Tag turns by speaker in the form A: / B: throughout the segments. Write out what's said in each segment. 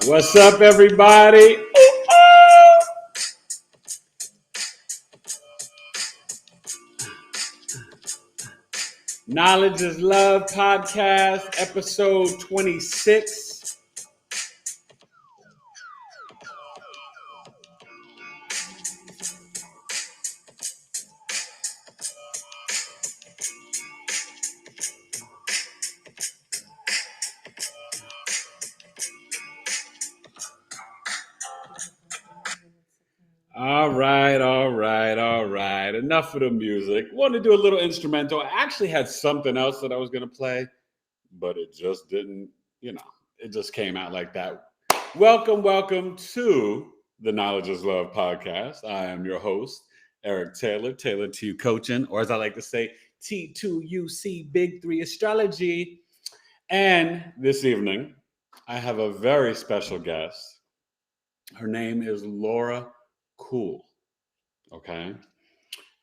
A: What's up, everybody? Knowledge is Love podcast, episode 26. All right. Enough of the music. Wanted to do a little instrumental. I actually had something else that I was going to play, but it just didn't, it just came out like that. Welcome to the Knowledge is Love podcast. I am your host, Eric Taylor, Taylor to You Coaching, or as I like to say, T2UC Big 3 Astrology. And this evening, I have a very special guest. Her name is Laura Kuhl. Okay.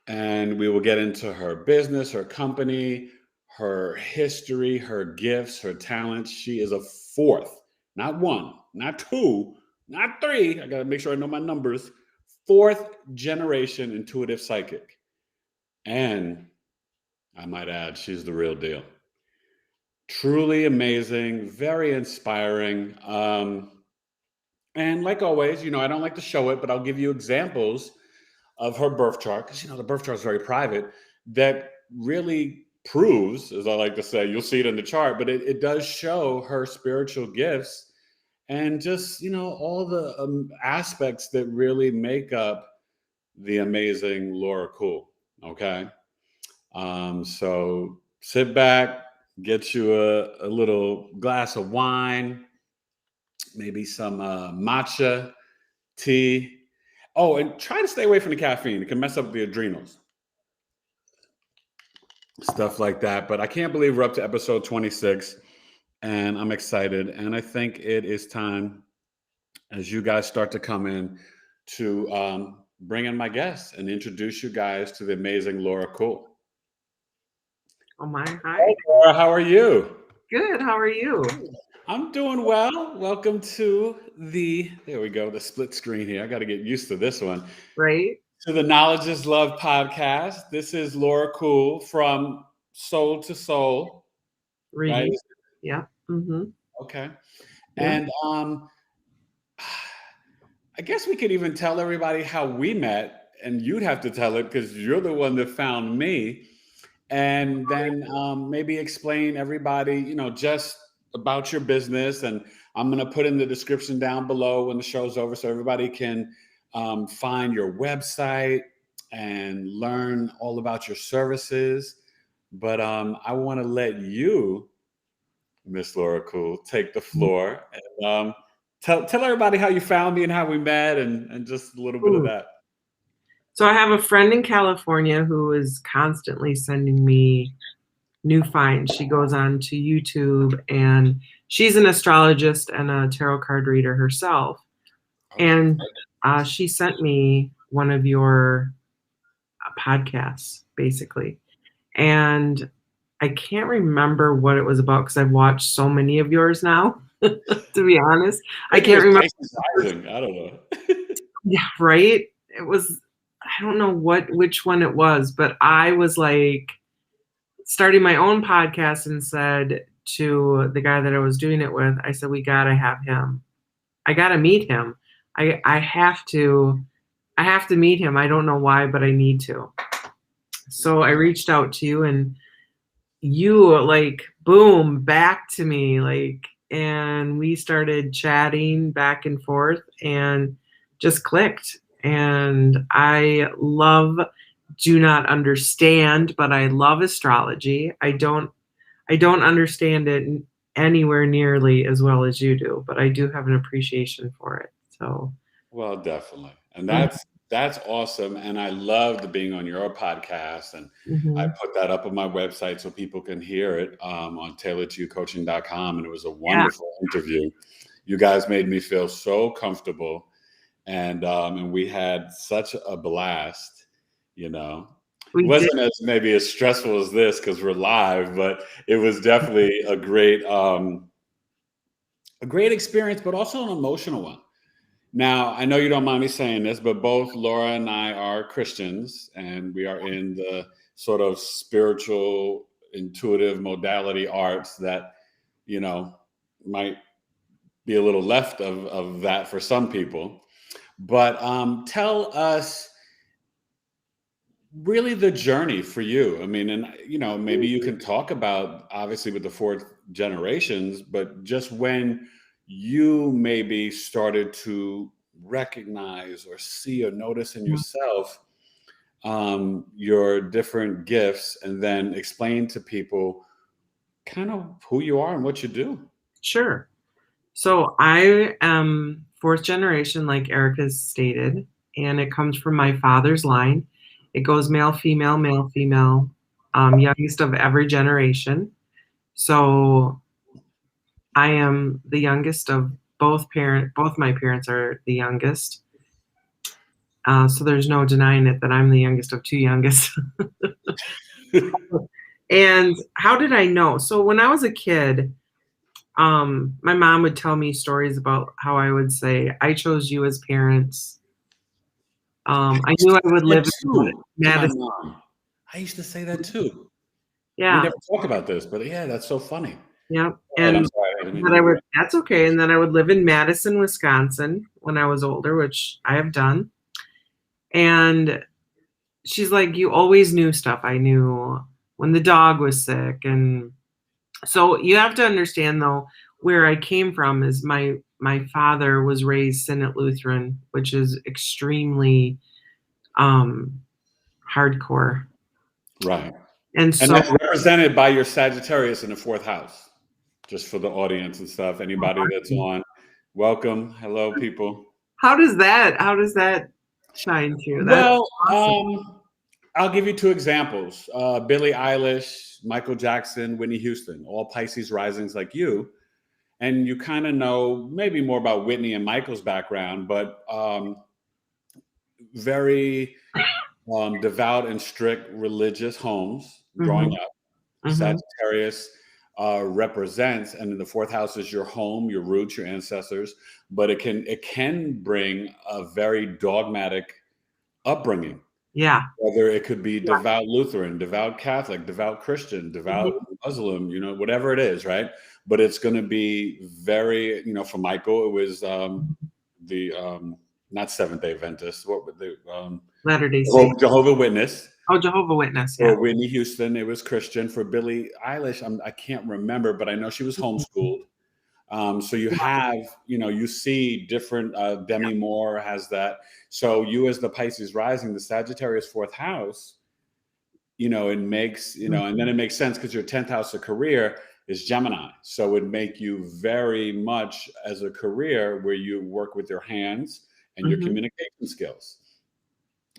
A: And we will get into her business, her company, her history, her gifts, her talents. She is a fourth, not one, not two, not three. I got to make sure I know my numbers. Fourth generation intuitive psychic. And I might add, she's the real deal. Truly amazing, very inspiring. And like always, I don't like to show it, but I'll give you examples of her birth chart, because the birth chart is very private, that really proves, as I like to say, you'll see it in the chart, but it does show her spiritual gifts and just, all the aspects that really make up the amazing Laura Kuhl. Okay. So sit back, get you a little glass of wine, maybe some matcha tea. Oh, and try to stay away from the caffeine. It can mess up the adrenals. Stuff like that. But I can't believe we're up to episode 26. And I'm excited. And I think it is time, as you guys start to come in, to bring in my guests and introduce you guys to the amazing Laura Kuhl.
B: Oh my, hi.
A: Hey, Laura, how are you?
B: Good, how are you?
A: I'm doing well. Welcome to there we go, the split screen here. I got to get used to this one.
B: Right.
A: To the Knowledge is Love podcast. This is Laura Kuhl from Soul to Soul.
B: Reading. Right? Yeah. Mm-hmm.
A: Okay. Yeah. And I guess we could even tell everybody how we met, and you'd have to tell it because you're the one that found me. And then maybe explain everybody, just about your business. And I'm going to put in the description down below when the show's over so everybody can find your website and learn all about your services. But I want to let you, Miss Laura Kuhl, take the floor and tell everybody how you found me and how we met and just a little bit of that.
B: So I have a friend in California who is constantly sending me new finds. She goes on to YouTube and she's an astrologist and a tarot card reader herself. And she sent me one of your podcasts, basically. And I can't remember what it was about because I've watched so many of yours now, to be honest. I can't remember.
A: I don't know.
B: Yeah, right? It was, I don't know which one it was, but I was like starting my own podcast and said to the guy that I was doing it with, I said, we got to have him. I got to meet him. I have to meet him. I don't know why, but I need to. So I reached out to you and you boom, back to me, and we started chatting back and forth and just clicked. And I do not understand, but I love astrology. I don't understand it anywhere nearly as well as you do, but I do have an appreciation for it. So,
A: well, definitely, and that's That's awesome. And I loved being on your podcast. And I
B: Mhm.
A: put that up on my website so people can hear it on tailoredtoyoucoaching.com. And it was a
B: Yeah,
A: wonderful interview. You guys made me feel so comfortable. And we had such a blast, you know. It
B: we did.
A: wasn't as maybe as stressful as this because we're live, but it was definitely a great experience, but also an emotional one. Now, I know you don't mind me saying this, but both Laura and I are Christians, and we are in the sort of spiritual, intuitive modality arts that, you know, might be a little left of that for some people. But tell us really the journey for you. I mean, and you know, maybe you can talk about obviously with the fourth generations, but just when you maybe started to recognize or see or notice in yourself your different gifts, and then explain to people kind of who you are and what you do.
B: Sure. So I am fourth generation, like Eric has stated, and it comes from my father's line. It goes male, female, youngest of every generation. So I am the youngest of both parent. Both my parents are the youngest. So there's no denying it that I'm the youngest of two youngest. And how did I know? So when I was a kid, my mom would tell me stories about how I would say, I chose you as parents. I knew I would
A: That
B: live in
A: too to my
B: Madison.
A: mom. I used to say that too. We
B: Yeah,
A: never talk about this, but yeah, that's so funny.
B: yeah.
A: Go ahead, I'm
B: And
A: sorry. I didn't mean
B: that
A: to
B: I would,
A: interrupt.
B: that's okay. And then I would live in Madison, Wisconsin when I was older, which I have done. And she's like, you always knew stuff. I knew when the dog was sick. And so you have to understand though, where I came from is my father was raised Synod Lutheran, which is extremely um hardcore.
A: Right.
B: And
A: And
B: so
A: that's represented by your Sagittarius in the fourth house. Just for the audience and stuff. Anybody that's on, welcome. Hello, people.
B: how does that shine through? That's
A: Well,
B: awesome.
A: I'll give you two examples. Billie Eilish, Michael Jackson, Whitney Houston, all Pisces risings like you. And you kind of know maybe more about Whitney and Michael's background, but very devout and strict religious homes growing
B: Hmm.
A: up.
B: Hmm.
A: Sagittarius represents, and in the fourth house is your home, your roots, your ancestors, but it can bring a very dogmatic upbringing.
B: Yeah.
A: Whether it could be devout Lutheran, devout Catholic, devout Christian, devout
B: Mhm.
A: Muslim, you know, whatever it is, right? But it's going to be very, you know, for Michael, it was the not Seventh Day Adventist, what were the
B: Latter-day Saint.
A: Jehovah Witness.
B: Oh, Jehovah Witness. Yeah.
A: For Whitney Houston, it was Christian. For Billie Eilish, I can't remember, but I know she was homeschooled. So you have, you know, you see different. Demi Moore has that. So you, as the Pisces rising, the Sagittarius fourth house, you know, it makes, you know, and then it makes sense because your 10th house of career is Gemini. So it would make you very much as a career where you work with your hands and your
B: Hmm.
A: communication skills.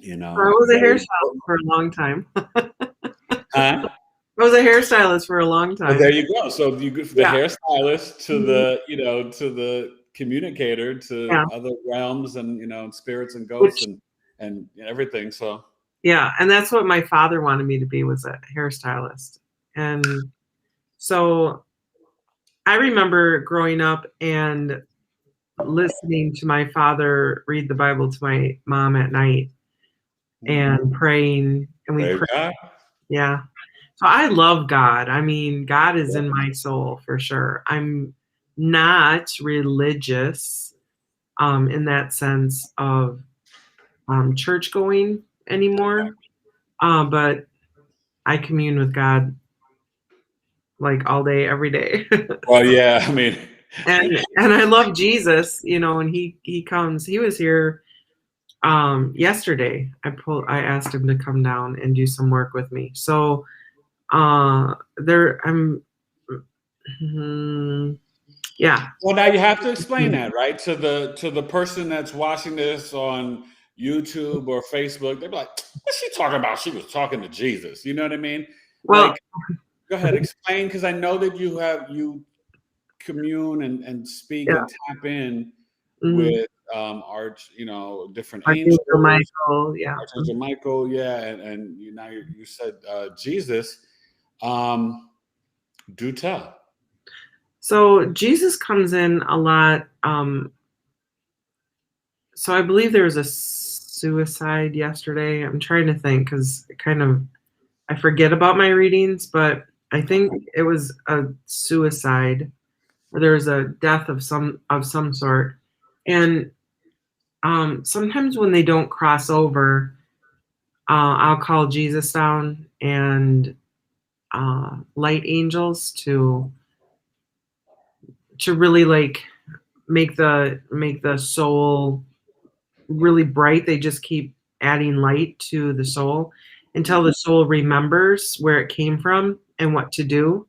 A: You
B: I
A: know,
B: was a
A: very
B: hairstylist for a long time.
A: huh?
B: I was a hairstylist for a long
A: Well,
B: time.
A: there you go. So you go from the
B: Yeah.
A: hairstylist to
B: Mhm.
A: the, you know, to the communicator
B: Yeah.
A: to other realms and, you know, spirits and ghosts
B: Which,
A: and everything. So
B: yeah, and that's what my father wanted me to be, was a hairstylist. And so I remember growing up and listening to my father read the Bible to my mom at night and praying, and we
A: praise
B: pray.
A: God.
B: Yeah. So I love God. I mean, God is
A: Yeah.
B: in my soul for sure. I'm not religious in that sense of church going anymore, but I commune with God like all day, every day.
A: Well, yeah. I mean,
B: And I love Jesus, you know, and he comes. He was here yesterday. I asked him to come down and do some work with me. So there I'm yeah.
A: well, now you have to explain that, right? To the person that's watching this on YouTube or Facebook, they'd be like, "What's she talking about? She was talking to Jesus." You know what I mean?
B: Well,
A: Like, go ahead, explain, because I know that you commune and speak
B: yeah.
A: and tap in
B: Mhm.
A: with different
B: Archangel
A: angels,
B: Michael, yeah.
A: Archangel Michael, yeah, and you said Jesus. Um, do tell.
B: So Jesus comes in a lot. So I believe there was a suicide yesterday. I'm trying to think because I forget about my readings, but I think it was a suicide, or there was a death of some sort. And sometimes when they don't cross over, I'll call Jesus down and light angels to really like make the soul really bright. They just keep adding light to the soul until the soul remembers where it came from and what to do.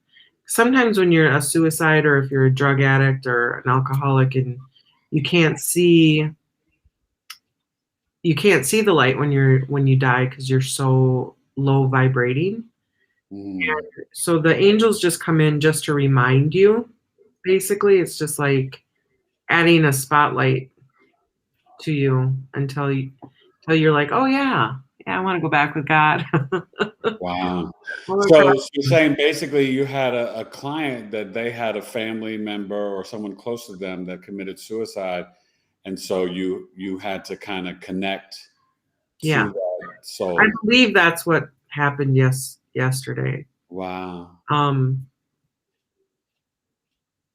B: Sometimes when you're a suicide, or if you're a drug addict or an alcoholic, and you can't see the light when you die because you're so low vibrating.
A: Mm.
B: So the angels just come in just to remind you. Basically, it's just like adding a spotlight to you until you're like, oh yeah, I want to go back with God.
A: Wow.
B: Or
A: So you're saying basically you had a client that they had a family member or someone close to them that committed suicide, and so you had to kind of connect
B: yeah,
A: to that
B: I
A: soul.
B: believe that's what happened yesterday.
A: Wow.
B: Um,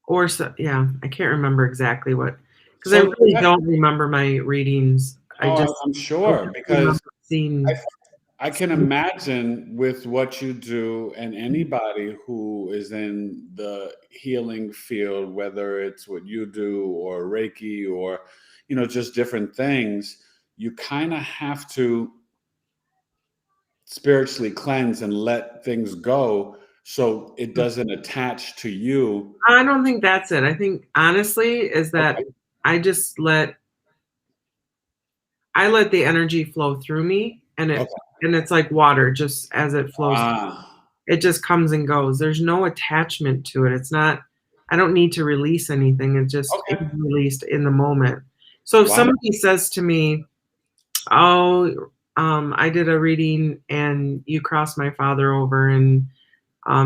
B: or so, yeah, I can't remember exactly what, because I
A: So
B: really don't remember my readings. I
A: oh,
B: just
A: I'm
B: I
A: sure,
B: just remember
A: because
B: seeing.
A: I can imagine with what you do and anybody who is in the healing field, whether it's what you do or Reiki or, just different things, you kind of have to spiritually cleanse and let things go so it doesn't attach to you.
B: I don't think that's it. I think honestly is that
A: Okay.
B: I just let the energy flow through me, and
A: Okay.
B: it's like water, just as it flows.
A: Ah,
B: It just comes and goes. There's no attachment to it. It's not, I don't need to release anything. It just is
A: okay.
B: released in the moment. So if
A: Wow.
B: somebody says to me, oh, I did a reading and you crossed my father over, and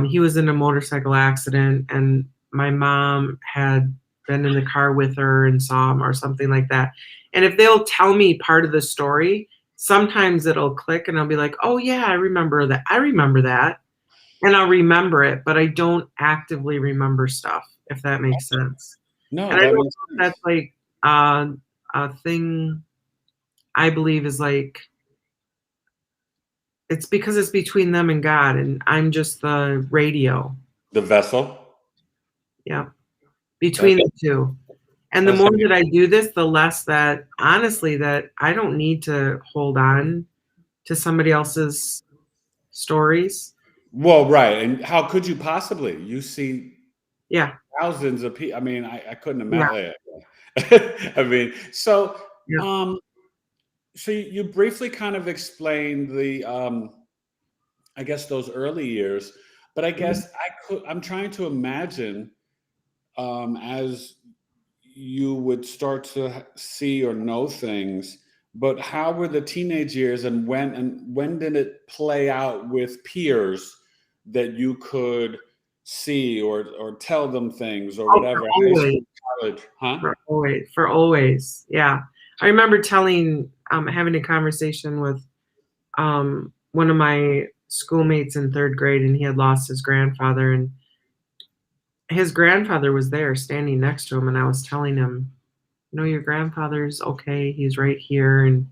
B: he was in a motorcycle accident, and my mom had been in the car with her and saw him, or something like that. And if they'll tell me part of the story, sometimes it'll click and I'll be like, oh yeah, I remember that. And I'll remember it, but I don't actively remember stuff, if that makes sense.
A: No,
B: And I don't
A: that
B: know
A: makes
B: if
A: sense.
B: that's like uh, a thing I believe is like, it's because it's between them and God, and I'm just the radio.
A: The vessel.
B: Yeah,
A: That,
B: between the two. And the
A: that's
B: more that I do this, the less that, honestly, that I don't need to hold on to somebody else's stories.
A: well, right. And how could you possibly? You see
B: Yeah,
A: thousands of people. I mean, I couldn't
B: yeah,
A: imagine. I mean,
B: yeah.
A: um, so you briefly kind of explained I guess those early years, but I
B: Mhm.
A: guess I'm trying to imagine, as you would start to see or know things, but how were the teenage years, and when did it play out with peers that you could see or tell them things or
B: Oh, for
A: whatever, high
B: always.
A: school, college, huh?
B: For always. Yeah. I remember having a conversation with one of my schoolmates in third grade, and he had lost his grandfather, and his grandfather was there standing next to him, and I was telling him, your grandfather's okay. He's right here, and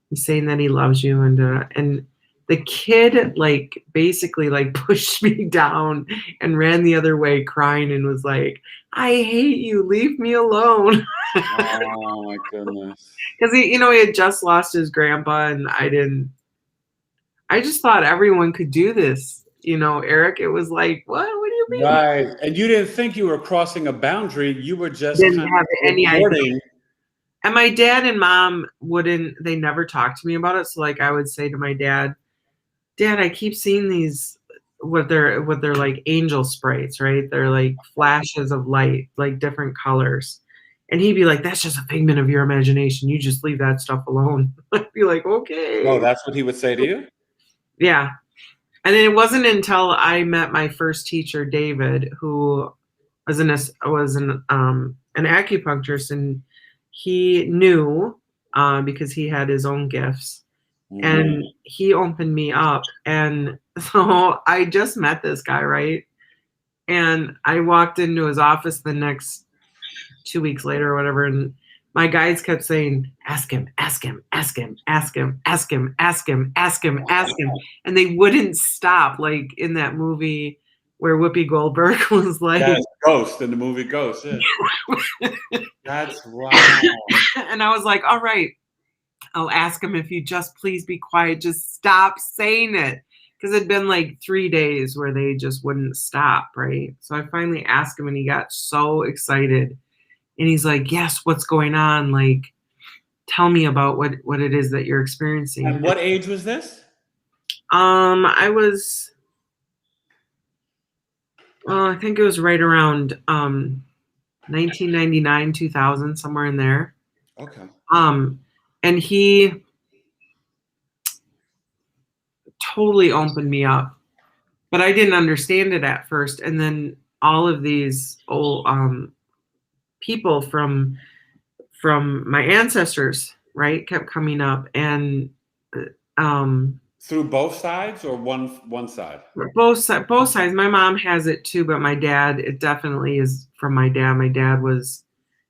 B: he's saying that he loves you. And the kid like basically like pushed me down and ran the other way crying and was like, I hate you. Leave me alone.
A: Oh my goodness.
B: Because he had just lost his grandpa, and I just thought everyone could do this. Eric, it was like, what do you mean?
A: Right. And you didn't think you were crossing a boundary. You were just
B: Didn't
A: kind
B: have
A: of
B: any idea.
A: reporting
B: And my dad and mom they never talked to me about it. So like I would say to my dad, Dad, I keep seeing these what they're like angel sprites, right? They're like flashes of light, like different colors. And he'd be like, that's just a figment of your imagination. You just leave that stuff alone. I'd be like, okay.
A: Oh, that's what he would say to you?
B: Yeah. And it wasn't until I met my first teacher, David, who was an acupuncturist, and he knew because he had his own gifts, and he opened me up. And so I just met this guy, right? And I walked into his office the next 2 weeks later or whatever, and my guides kept saying, ask him, ask him, ask him, ask him, ask him, ask him, ask him, ask him. And they wouldn't stop, like in that movie where Whoopi Goldberg was like,
A: yes, Ghost, in the movie Ghost. Yeah. That's wow.
B: And I was like, all right, I'll ask him if you just please be quiet. Just stop saying it. Because it'd been like 3 days where they just wouldn't stop, right? So I finally asked him, and he got so excited. And he's like, yes, what's going on? Like, tell me about what it is that you're experiencing.
A: And what age was this?
B: I was, I think it was right around 1999, 2000, somewhere in there.
A: Okay.
B: And he totally opened me up, but I didn't understand it at first. And then all of these old people from my ancestors, right, kept coming up, and
A: through both sides or one side?
B: Both sides. My mom has it too, but my dad, it definitely is from my dad. My dad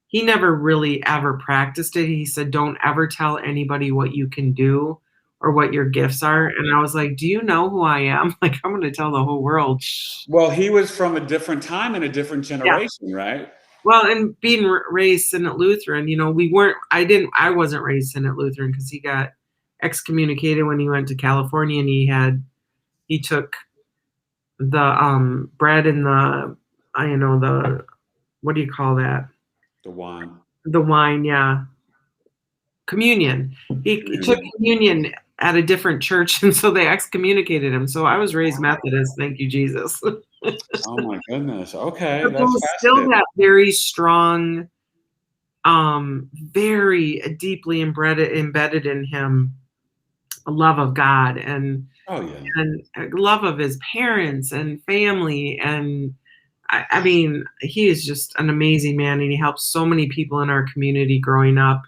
B: he never really ever practiced it. He said, don't ever tell anybody what you can do or what your gifts are. And I was like, do you know who I am? Like, I'm going to tell the whole world.
A: Well, he was from a different time and a different generation, yeah. Right?
B: Well, and being raised Synod Lutheran, I wasn't raised Synod Lutheran because he got excommunicated when he went to California, and he took the bread and the what do you call that?
A: The wine.
B: The wine, yeah. Communion. He took communion at a different church, and so they excommunicated him. So I was raised Methodist. Thank you, Jesus.
A: Oh my goodness. Okay.
B: But there was still that very strong, very deeply embedded in him a love of God and love of his parents and family. And I mean, he is just an amazing man, and he helped so many people in our community growing up.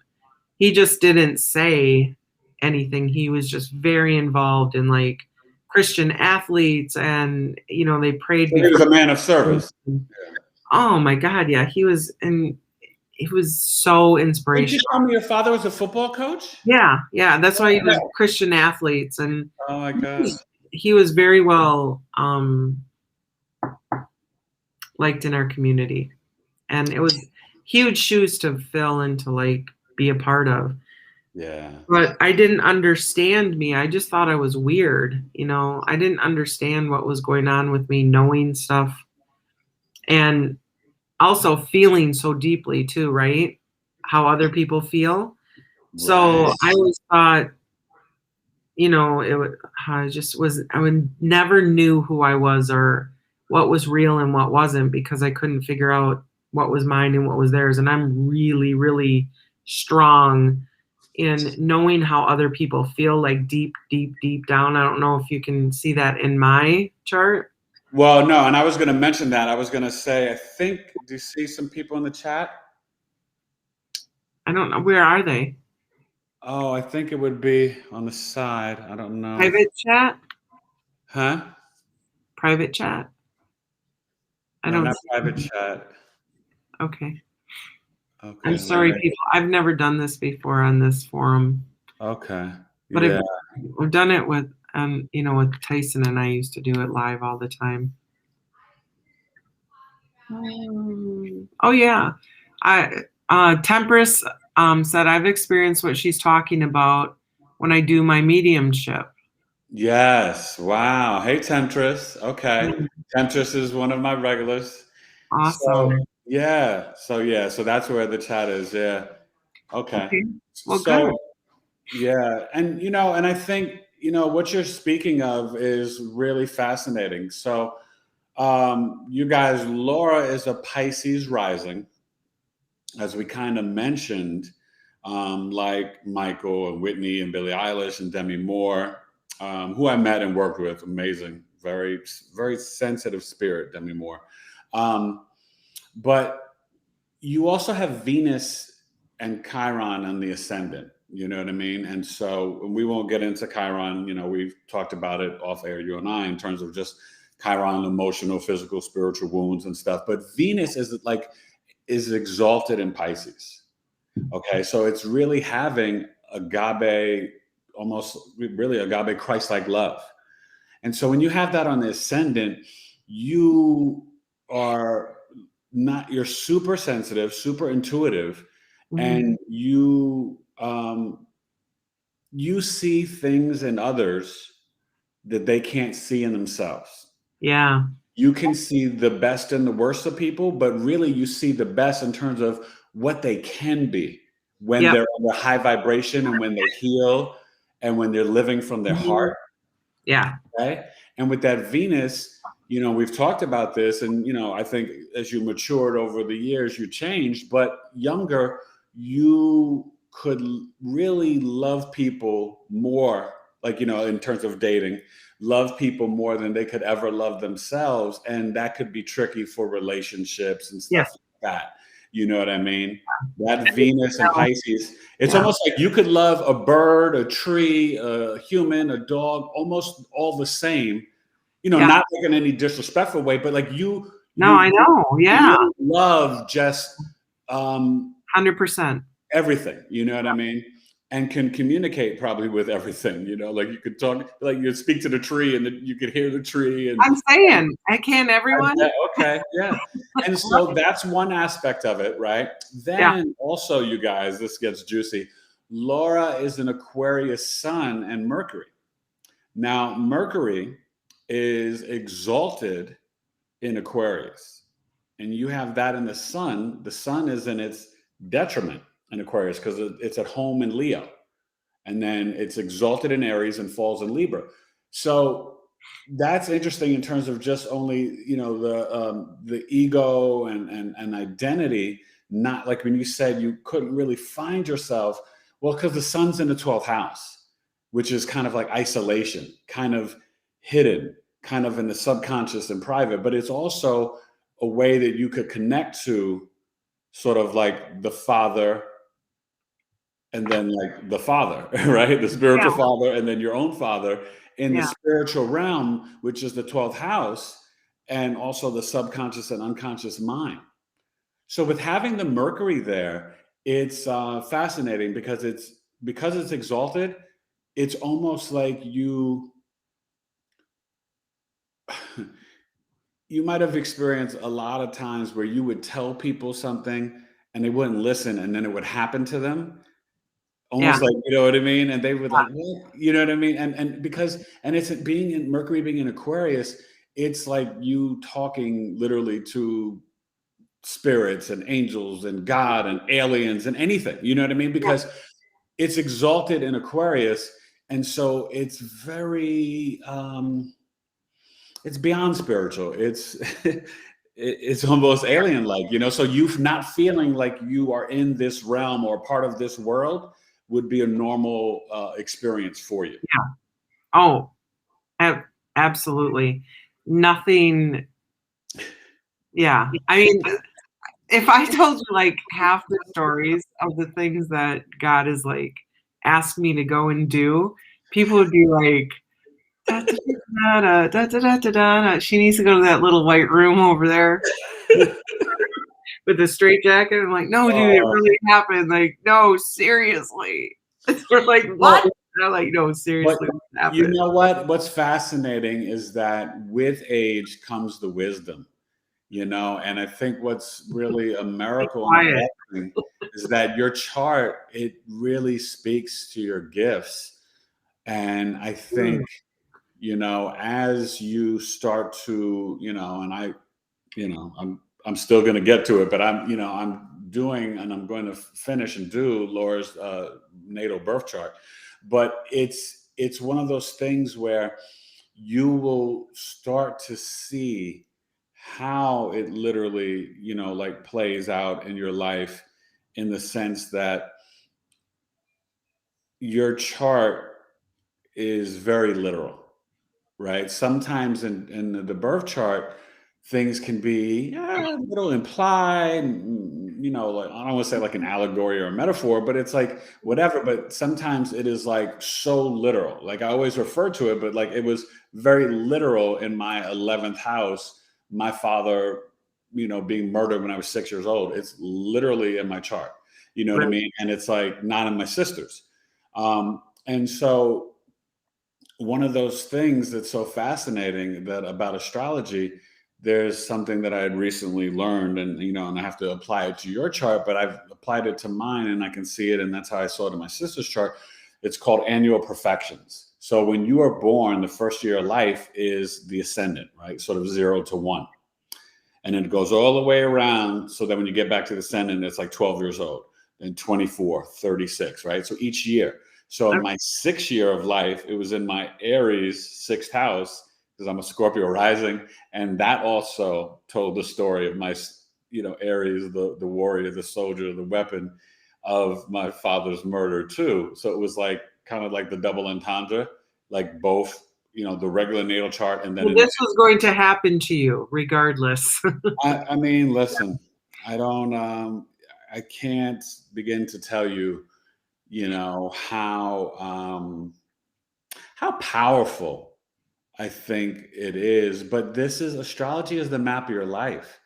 B: He just didn't say anything. He was just very involved in like Christian athletes, and they prayed.
A: He was a man of service.
B: Oh my God, yeah, he was, and he was so inspirational.
A: Did you tell me your father was a football coach?
B: Yeah, that's why he was Christian athletes, and
A: oh my God,
B: he was very well liked in our community, and it was huge shoes to fill and to like be a part of.
A: Yeah.
B: But I didn't understand me. I just thought I was weird. I didn't understand what was going on with me, knowing stuff and also feeling so deeply too, right? How other people feel. Right. So I always thought, I would never knew who I was or what was real and what wasn't, because I couldn't figure out what was mine and what was theirs. And I'm really, really strong in knowing how other people feel, like deep, deep, deep down. I don't know if you can see that in my chart.
A: Well, no, and I was going to mention that. I was going to say, I think, do you see some people in the chat?
B: I don't know. Where are they?
A: Oh, I think it would be on the side. I don't know.
B: Private chat?
A: Huh?
B: Private chat? I don't
A: not private chat.
B: Okay. I'm sorry, people. I've never done this before on this forum.
A: Okay.
B: But I've done it with, with Tyson, and I used to do it live all the time. Oh yeah. Temperance said, I've experienced what she's talking about when I do my mediumship.
A: Yes. Wow. Hey, Temptress. Okay. Temptress is one of my regulars.
B: Awesome.
A: So that's where the chat is. Yeah. Okay.
B: Okay. Well, good.
A: So yeah, and and I think what you're speaking of is really fascinating. So you guys, Laura is a Pisces rising, as we kind of mentioned, like Michael and Whitney and Billie Eilish and Demi Moore, who I met and worked with. Amazing, very, very sensitive spirit, Demi Moore. But you also have Venus and Chiron on the ascendant. You know what I mean? And so we won't get into Chiron. We've talked about it off air, you and I, in terms of just Chiron, emotional, physical, spiritual wounds and stuff. But Venus is exalted in Pisces. Okay, so it's really having agape, almost really agape Christ-like love. And so when you have that on the ascendant, you are not, you're super sensitive, super intuitive, and you see things in others that they can't see in themselves.
B: Yeah.
A: You can see the best and the worst of people, but really you see the best in terms of what they can be when
B: Yep.
A: they're on the high vibration and when they heal and when they're living from their heart.
B: Yeah.
A: Okay. And with that Venus, we've talked about this, and I think as you matured over the years, you changed, but younger, you could really love people more, like, in terms of dating, love people more than they could ever love themselves. And that could be tricky for relationships and
B: Yeah.
A: stuff like that. You know what I mean? That Venus and Pisces, it's
B: Yeah.
A: almost like you could love a bird, a tree, a human, a dog, almost all the same.
B: Yeah.
A: Not like in any disrespectful way, but like you
B: No, I know. Yeah.
A: you love just
B: 100%.
A: everything. You know what I mean? And can communicate probably with everything. Like you could talk, like you speak to the tree, and you could hear the tree. And
B: I'm saying, I can everyone.
A: okay, yeah. And so that's one aspect of it, right? Then also, you guys, this gets juicy. Laura is an Aquarius sun and Mercury. Now, Mercury is exalted in Aquarius, and you have that in the sun. The sun is in its detriment in Aquarius because it's at home in Leo, and then it's exalted in Aries and falls in Libra. So that's interesting in terms of just only the ego and identity. Not like when you said you couldn't really find yourself. Well, because the sun's in the 12th house, which is kind of like isolation, kind of hidden, kind of in the subconscious and private. But it's also a way that you could connect to sort of like the father, and then like the father, right? The spiritual father, and then your own father in the spiritual realm, which is the 12th house, and also the subconscious and unconscious mind. So with having the Mercury there, it's fascinating because it's exalted. It's almost like you might have experienced a lot of times where you would tell people something and they wouldn't listen, and then it would happen to them. Almost like, you know what I mean? And they would like, what? You know what I mean? And because, and it's being in Mercury, being in Aquarius, it's like you talking literally to spirits and angels and God and aliens and anything, you know what I mean? Because it's exalted in Aquarius. And so it's very, it's beyond spiritual. It's almost alien like, so you not feeling like you are in this realm or part of this world would be a normal experience for you.
B: Yeah. Oh, absolutely. Nothing. Yeah. I mean, if I told you like half the stories of the things that God has like asked me to go and do, people would be like, da, da, da, da, da, da, da, da. She needs to go to that little white room over there with the straight jacket. I'm like, no, dude, it really happened. Like, no, seriously. They're like, what? They're like, no, seriously, what happened?
A: You know what? What's fascinating is that with age comes the wisdom, and I think what's really a miracle and a blessing is that your chart, it really speaks to your gifts. And I think, as you start to, and I'm still going to get to it, but I'm doing, and I'm going to finish and do Laura's natal birth chart. But it's one of those things where you will start to see how it literally, like plays out in your life, in the sense that your chart is very literal, right? Sometimes in the birth chart, things can be a little implied, like I don't want to say like an allegory or a metaphor, but it's like whatever. But sometimes it is like so literal. Like I always refer to it, but like it was very literal in my 11th house. My father, being murdered when I was 6 years old. It's literally in my chart. You know what I
B: Right.
A: mean? And it's like not in my sister's. And so one of those things that's so fascinating that about astrology, there's something that I had recently learned, and I have to apply it to your chart, but I've applied it to mine and I can see it, and that's how I saw it in my sister's chart. It's called annual perfections. So when you are born, the first year of life is the ascendant, right? Sort of 0 to 1. And it goes all the way around, so that when you get back to the ascendant, it's like 12 years old, then 24, 36, right? So each year. So in my 6th year of life, it was in my Aries 6th house, because I'm a Scorpio rising. And that also told the story of my, Aries, the warrior, the soldier, the weapon of my father's murder too. So it was like kind of like the double entendre, like both, the regular natal chart and then
B: Well,
A: in
B: this was going to happen to you regardless.
A: I mean, listen, I can't begin to tell you, how powerful I think it is. But astrology is the map of your life.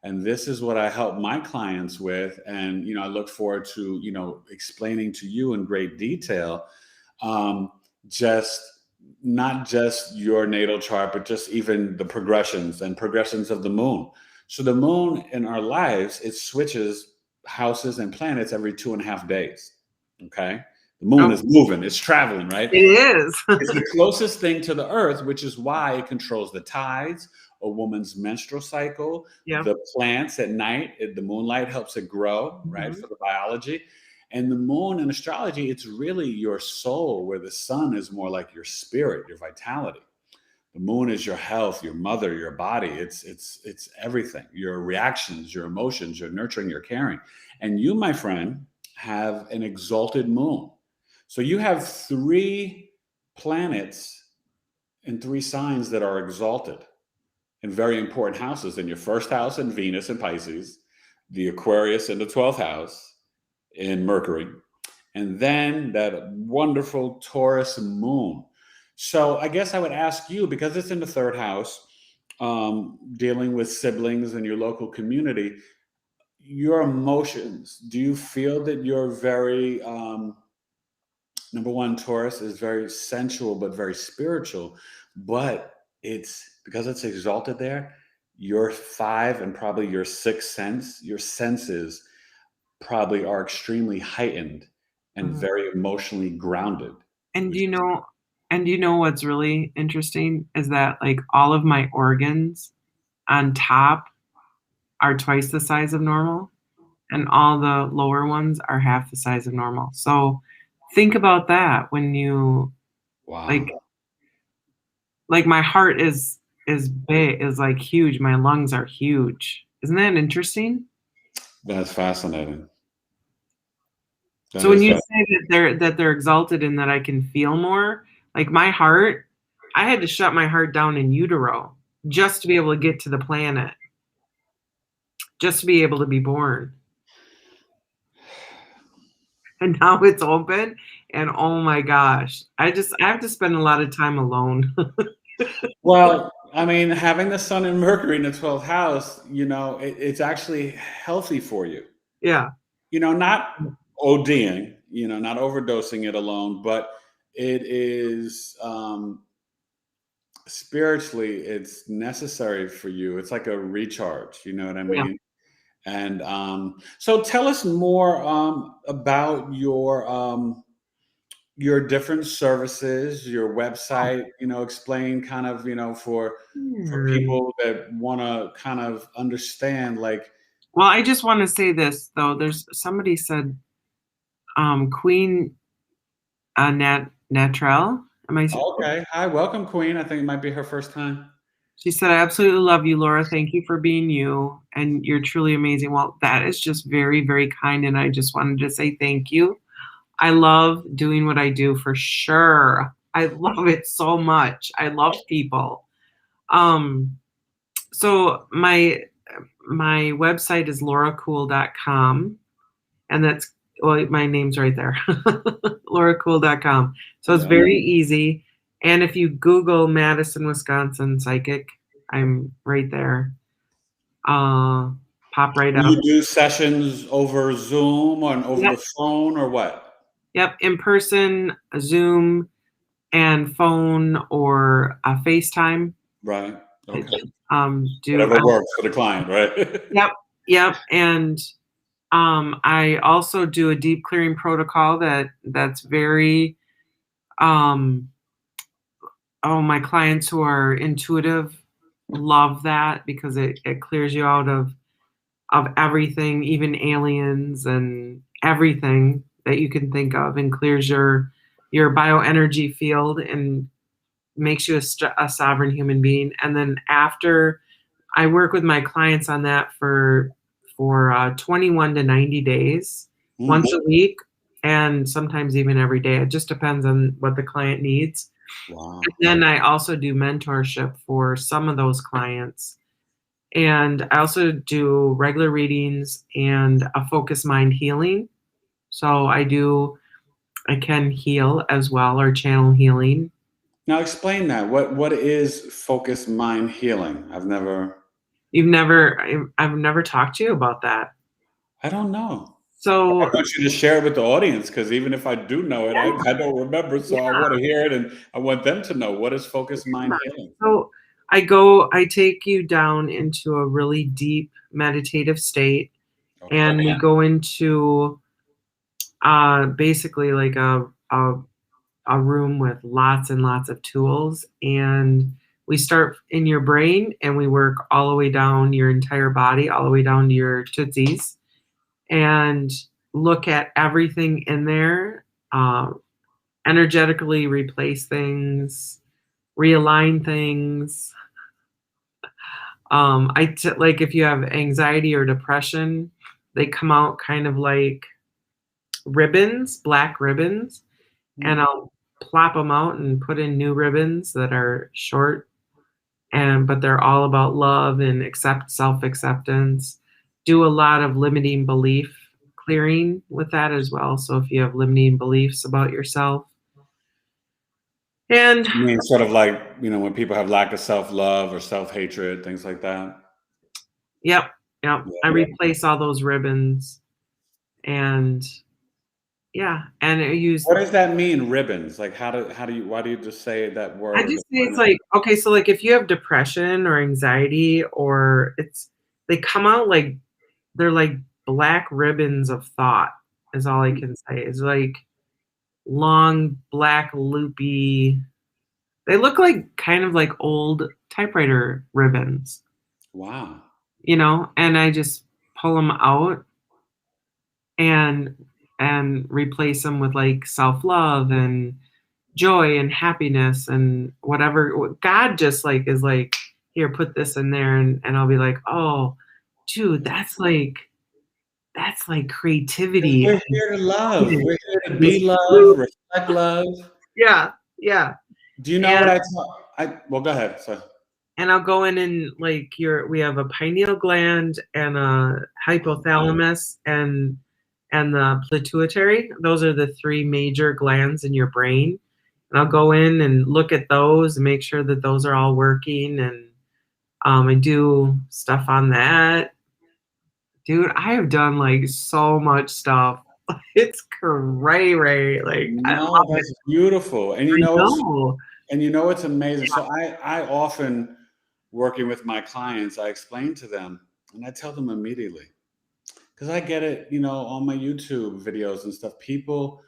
A: And this is what I help my clients with. And, I look forward to, explaining to you in great detail, um, just not just your natal chart, but just even the progressions of the moon. So the moon in our lives, it switches houses and planets every 2.5 days. Okay. The moon
B: Oh,
A: is moving, it's traveling, right?
B: it is.
A: It's the closest thing to the earth, which is why it controls the tides, a woman's menstrual cycle,
B: Yeah.
A: the plants at night. The moonlight helps it grow, right,
B: Mhm.
A: for the biology. And the moon in astrology, it's really your soul, where the sun is more like your spirit, your vitality. The moon is your health, your mother, your body. It's everything. Your reactions, your emotions, your nurturing, your caring. And you, my friend, have an exalted moon. So you have 3 planets in 3 signs that are exalted in very important houses. In your first house in Venus and Pisces, the Aquarius in the 12th house in Mercury, and then that wonderful Taurus moon. So I guess I would ask you, because it's in the 3rd house, dealing with siblings and your local community, your emotions. Do you feel that you're very, number one, Taurus is very sensual, but very spiritual, but it's because it's exalted there, your 5 and probably your 6th sense, your senses probably are extremely heightened and
B: Mhm.
A: very emotionally grounded.
B: And
A: Which
B: you know, and you know what's really interesting is that like all of my organs on top are twice the size of normal, and all the lower ones are half the size of normal. So think about that when you like
A: wow,
B: like my heart is big, is like huge. My lungs are huge. Isn't that interesting?
A: that's fascinating. That
B: So when
A: is
B: you
A: fascinating.
B: say that they're exalted and that I can feel more, like my heart, I had to shut my heart down in utero just to be able to get to the planet, just to be able to be born. And now it's open, and oh my gosh, I have to spend a lot of time alone.
A: Well, I mean, having the sun and Mercury in the 12th house, it's actually healthy for you.
B: Yeah.
A: Not ODing, not overdosing it alone, but it is, spiritually, it's necessary for you. It's like a recharge, you know what I
B: Yeah.
A: mean? And so tell us more about your different services, your website, explain kind of, for
B: Hmm.
A: people that want to kind of understand, like,
B: Well, I just want to say this though. There's somebody said, Queen Natrell. Am I?
A: Okay. Hi, welcome, Queen. I think it might be her first time.
B: She said, I absolutely love you, Laura. Thank you for being you. And you're truly amazing. Well, that is just very, very kind. And I just wanted to say thank you. I love doing what I do for sure. I love it so much. I love people. So my website is laurakuhl.com. And that's, well, my name's right there. laurakuhl.com. So it's
A: Yeah.
B: very easy. And if you Google Madison, Wisconsin psychic, I'm right there. Pop right
A: Do
B: up.
A: you do sessions over Zoom or over
B: Yep.
A: the phone or what?
B: Yep. In person, Zoom, and phone or FaceTime.
A: Right. Okay.
B: Do
A: Whatever works for the client, right?
B: Yep. Yep. And I also do a deep clearing protocol that's very my clients who are intuitive love that because it clears you out of everything, even aliens and everything that you can think of, and clears your bioenergy field and makes you a sovereign human being. And then after I work with my clients on that for 21 to 90 days, once a week, and sometimes even every day. It just depends on what the client needs.
A: Wow.
B: And then I also do mentorship for some of those clients. And I also do regular readings and a focus mind healing. So I can heal as well, or channel healing.
A: Now explain that. What is focused mind healing? I've never
B: I've never talked to you about that.
A: I don't know. I
B: So
A: want you to share it with the audience because even if I do know it, I don't remember. So I want to hear it and I want them to know what is focused mind healing.
B: So I take you down into a really deep meditative state,
A: Okay.
B: and we go into basically like a room with lots and lots of tools, and we start in your brain and we work all the way down your entire body, all the way down to your tootsies, and look at everything in there, energetically replace things, realign things. Like if you have anxiety or depression, they come out kind of like ribbons, black ribbons, and I'll plop them out and put in new ribbons that are short, but they're all about love and self-acceptance. Do a lot of limiting belief clearing with that as well. So if you have limiting beliefs about yourself, and
A: I mean, sort of like, when people have lack of self-love or self-hatred, things like that.
B: yep, I
A: Yeah.
B: replace all those ribbons, and yeah, and I use
A: What does that mean, ribbons? Like, why do you just say that
B: I
A: word?
B: just say it's like, okay, so like if you have depression or anxiety, or they come out like they're like black ribbons of thought, is all I can say. It's like long black loopy. They look like kind of like old typewriter ribbons,
A: Wow.
B: and I just pull them out and replace them with like self-love and joy and happiness and whatever God just like is like, here, put this in there, and I'll be like, oh dude, that's like creativity.
A: We're here to love. We're here to
B: This
A: be love,
B: fruit.
A: reflect love.
B: Yeah.
A: Do you know
B: And
A: what well, go ahead. So,
B: I'll go in and like we have a pineal gland and a hypothalamus and the pituitary. Those are the three major glands in your brain. And I'll go in and look at those and make sure that those are all working. And I do stuff on that. Dude, I have done like so much stuff. It's crazy. Like, I
A: no,
B: love it.
A: that's beautiful. And
B: I know.
A: it's amazing. So I often, working with my clients, I explain to them and I tell them immediately, because I get it, on my YouTube videos and stuff. People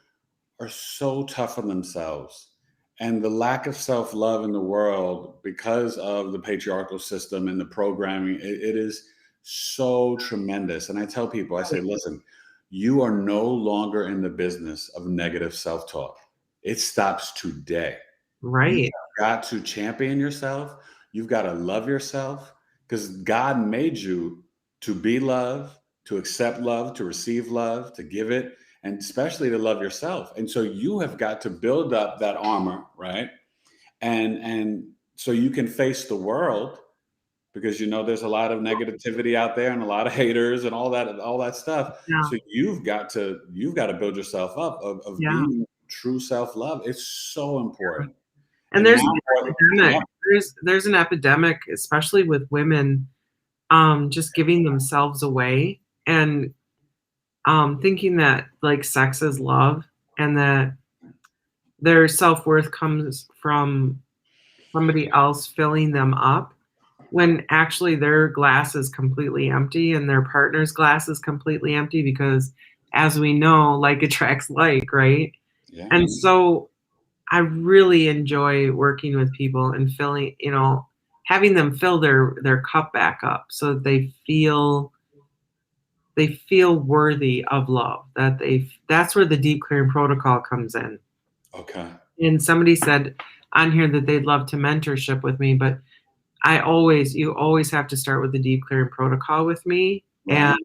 A: are so tough on themselves. And the lack of self-love in the world because of the patriarchal system and the programming, it is so tremendous. And I tell people, I say, listen, you are no longer in the business of negative self-talk. It stops today. You've
B: Right.
A: got to champion yourself. You've got to love yourself because God made you to be loved, to accept love, to receive love, to give it, and especially to love yourself. And so you have got to build up that armor, right? And so you can face the world because there's a lot of negativity out there and a lot of haters and all that stuff.
B: Yeah.
A: So you've got to build yourself up of
B: Yeah.
A: being true self-love. It's so important.
B: And
A: And
B: there's
A: now,
B: an
A: yeah,
B: epidemic. There's an epidemic, especially with women, just giving themselves away and thinking that like sex is love and that their self-worth comes from somebody else filling them up when actually their glass is completely empty and their partner's glass is completely empty because as we know, like attracts like, right?
A: yeah.
B: And so I really enjoy working with people and filling, having them fill their cup back up so that they feel worthy of love. That's where the deep clearing protocol comes in.
A: Okay.
B: And somebody said on here that they'd love to mentorship with me, but you always have to start with the deep clearing protocol with me.
A: Right.
B: And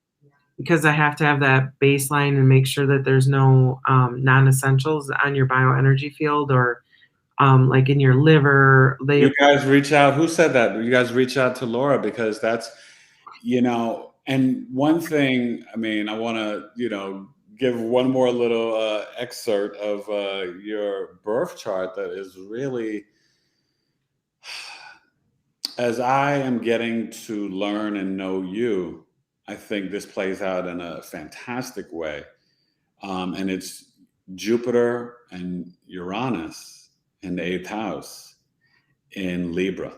B: because I have to have that baseline and make sure that there's no non-essentials on your bioenergy field or like in your liver.
A: You guys reach out. Who said that? You guys reach out to Laura because that's, and one thing, I mean, I want to, give one more little excerpt of your birth chart that is really, as I am getting to learn and know you, I think this plays out in a fantastic way. And it's Jupiter and Uranus in the 8th house in Libra.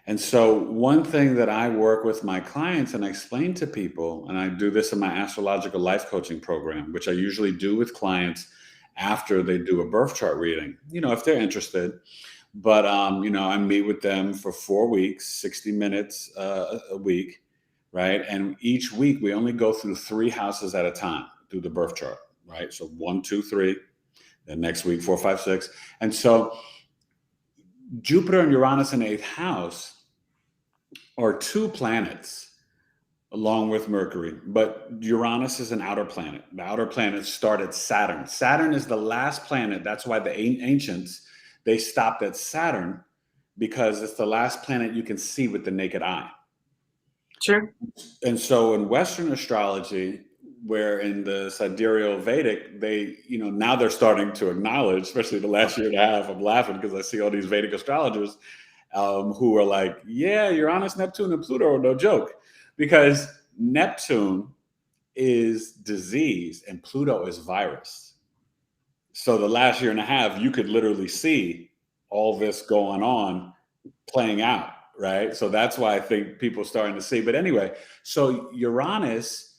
A: And so one thing that I work with my clients and I explain to people, and I do this in my astrological life coaching program, which I usually do with clients after they do a birth chart reading, if they're interested. But, I meet with them for 4 weeks, 60 minutes a week, right? And each week we only go through 3 houses at a time through the birth chart, right? So 1, 2, 3, then next week, 4, 5, 6. And so Jupiter and Uranus in 8th house are 2 planets along with Mercury, but Uranus is an outer planet. The outer planets start at Saturn. Saturn is the last planet. That's why the ancients, they stopped at Saturn because it's the last planet you can see with the naked eye.
B: Sure.
A: And so in Western astrology, where in the Sidereal Vedic, they, now they're starting to acknowledge, especially the last year and a half, I'm laughing because I see all these Vedic astrologers who are like, yeah, Uranus, Neptune, and Pluto are no joke. Because Neptune is disease and Pluto is virus. So the last year and a half, you could literally see all this going on playing out, right? So that's why I think people are starting to see. But anyway, so Uranus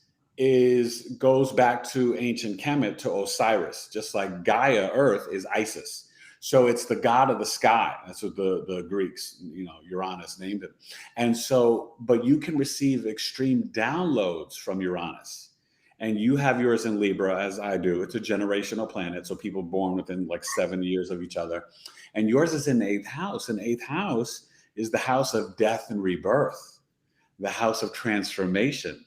A: goes back to ancient Kemet, to Osiris, just like Gaia, Earth, is Isis. So it's the god of the sky. That's what the Greeks, Uranus named it. And so, but you can receive extreme downloads from Uranus. And you have yours in Libra, as I do. It's a generational planet. So people born within like 7 years of each other. And yours is in the 8th house. And 8th house is the house of death and rebirth, the house of transformation,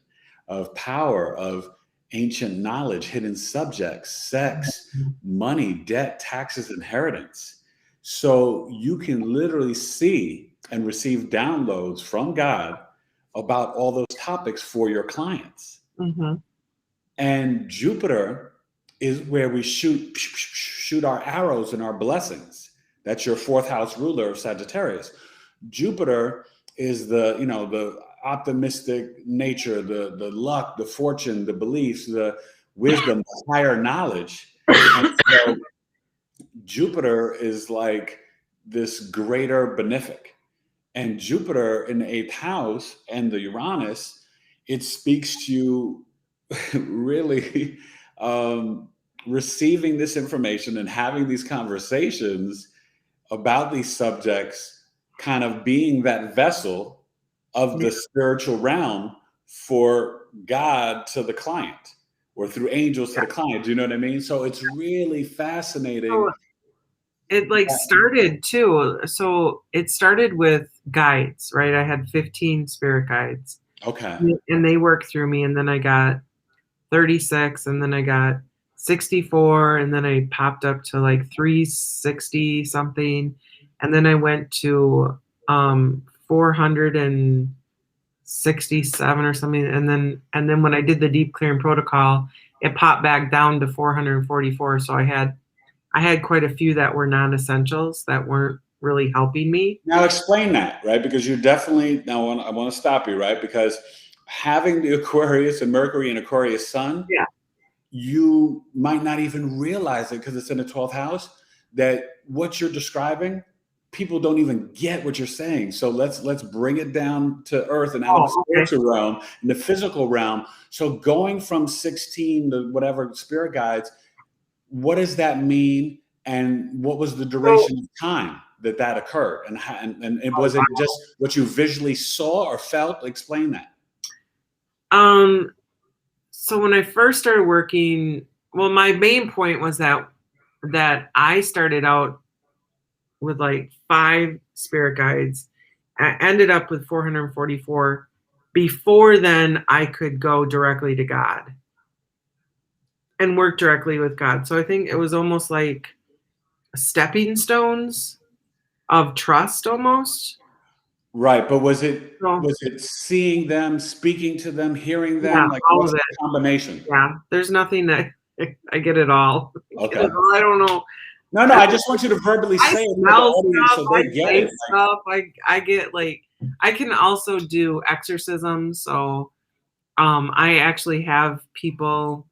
A: of power, of ancient knowledge, hidden subjects, sex, money, debt, taxes, inheritance. So you can literally see and receive downloads from God about all those topics for your clients.
B: Mm-hmm.
A: And Jupiter is where we shoot our arrows and our blessings. That's your 4th house ruler of Sagittarius. Jupiter is the optimistic nature, the luck, the fortune, the beliefs, the wisdom, the higher knowledge. And so Jupiter is like this greater benefic. And Jupiter in the 8th house and the Uranus, it speaks to you really receiving this information and having these conversations about these subjects, kind of being that vessel of the spiritual realm for God to the client, or through angels to the client. Do you know what I mean? So it's really fascinating.
B: So it like started too. So it started with guides, right? I had 15 spirit guides.
A: Okay.
B: And they worked through me, and then I got 36, and then I got 64, and then I popped up to like 360 something, and then I went to 467 or something, and then when I did the deep clearing protocol, it popped back down to 444. So I had quite a few that were non-essentials that weren't really helping me.
A: Now explain that, right? Because you definitely, now I want to stop you, right? Because having the Aquarius and Mercury and Aquarius sun,
B: Yeah.
A: you might not even realize it because it's in the 12th house, that what you're describing, people don't even get what you're saying. So let's bring it down to earth and out of the spiritual realm and the physical realm. So going from 16 to whatever spirit guides, what does that mean? And what was the duration of time that occurred? And was it just what you visually saw or felt? Explain that.
B: So when I first started working, well, my main point was that I started out with like 5 spirit guides. I ended up with 444. Before then, I could go directly to God and work directly with God. So I think it was almost like stepping stones of trust almost.
A: Right. But was it seeing them, speaking to them, hearing them?
B: Yeah,
A: like
B: all
A: what's
B: of
A: the
B: it.
A: combination?
B: Yeah. There's nothing that I get it all.
A: Okay.
B: I don't know.
A: No, I just want you to verbally say it to the audience so they get it.
B: Stuff. I get like, I can also do exorcisms. So I actually have people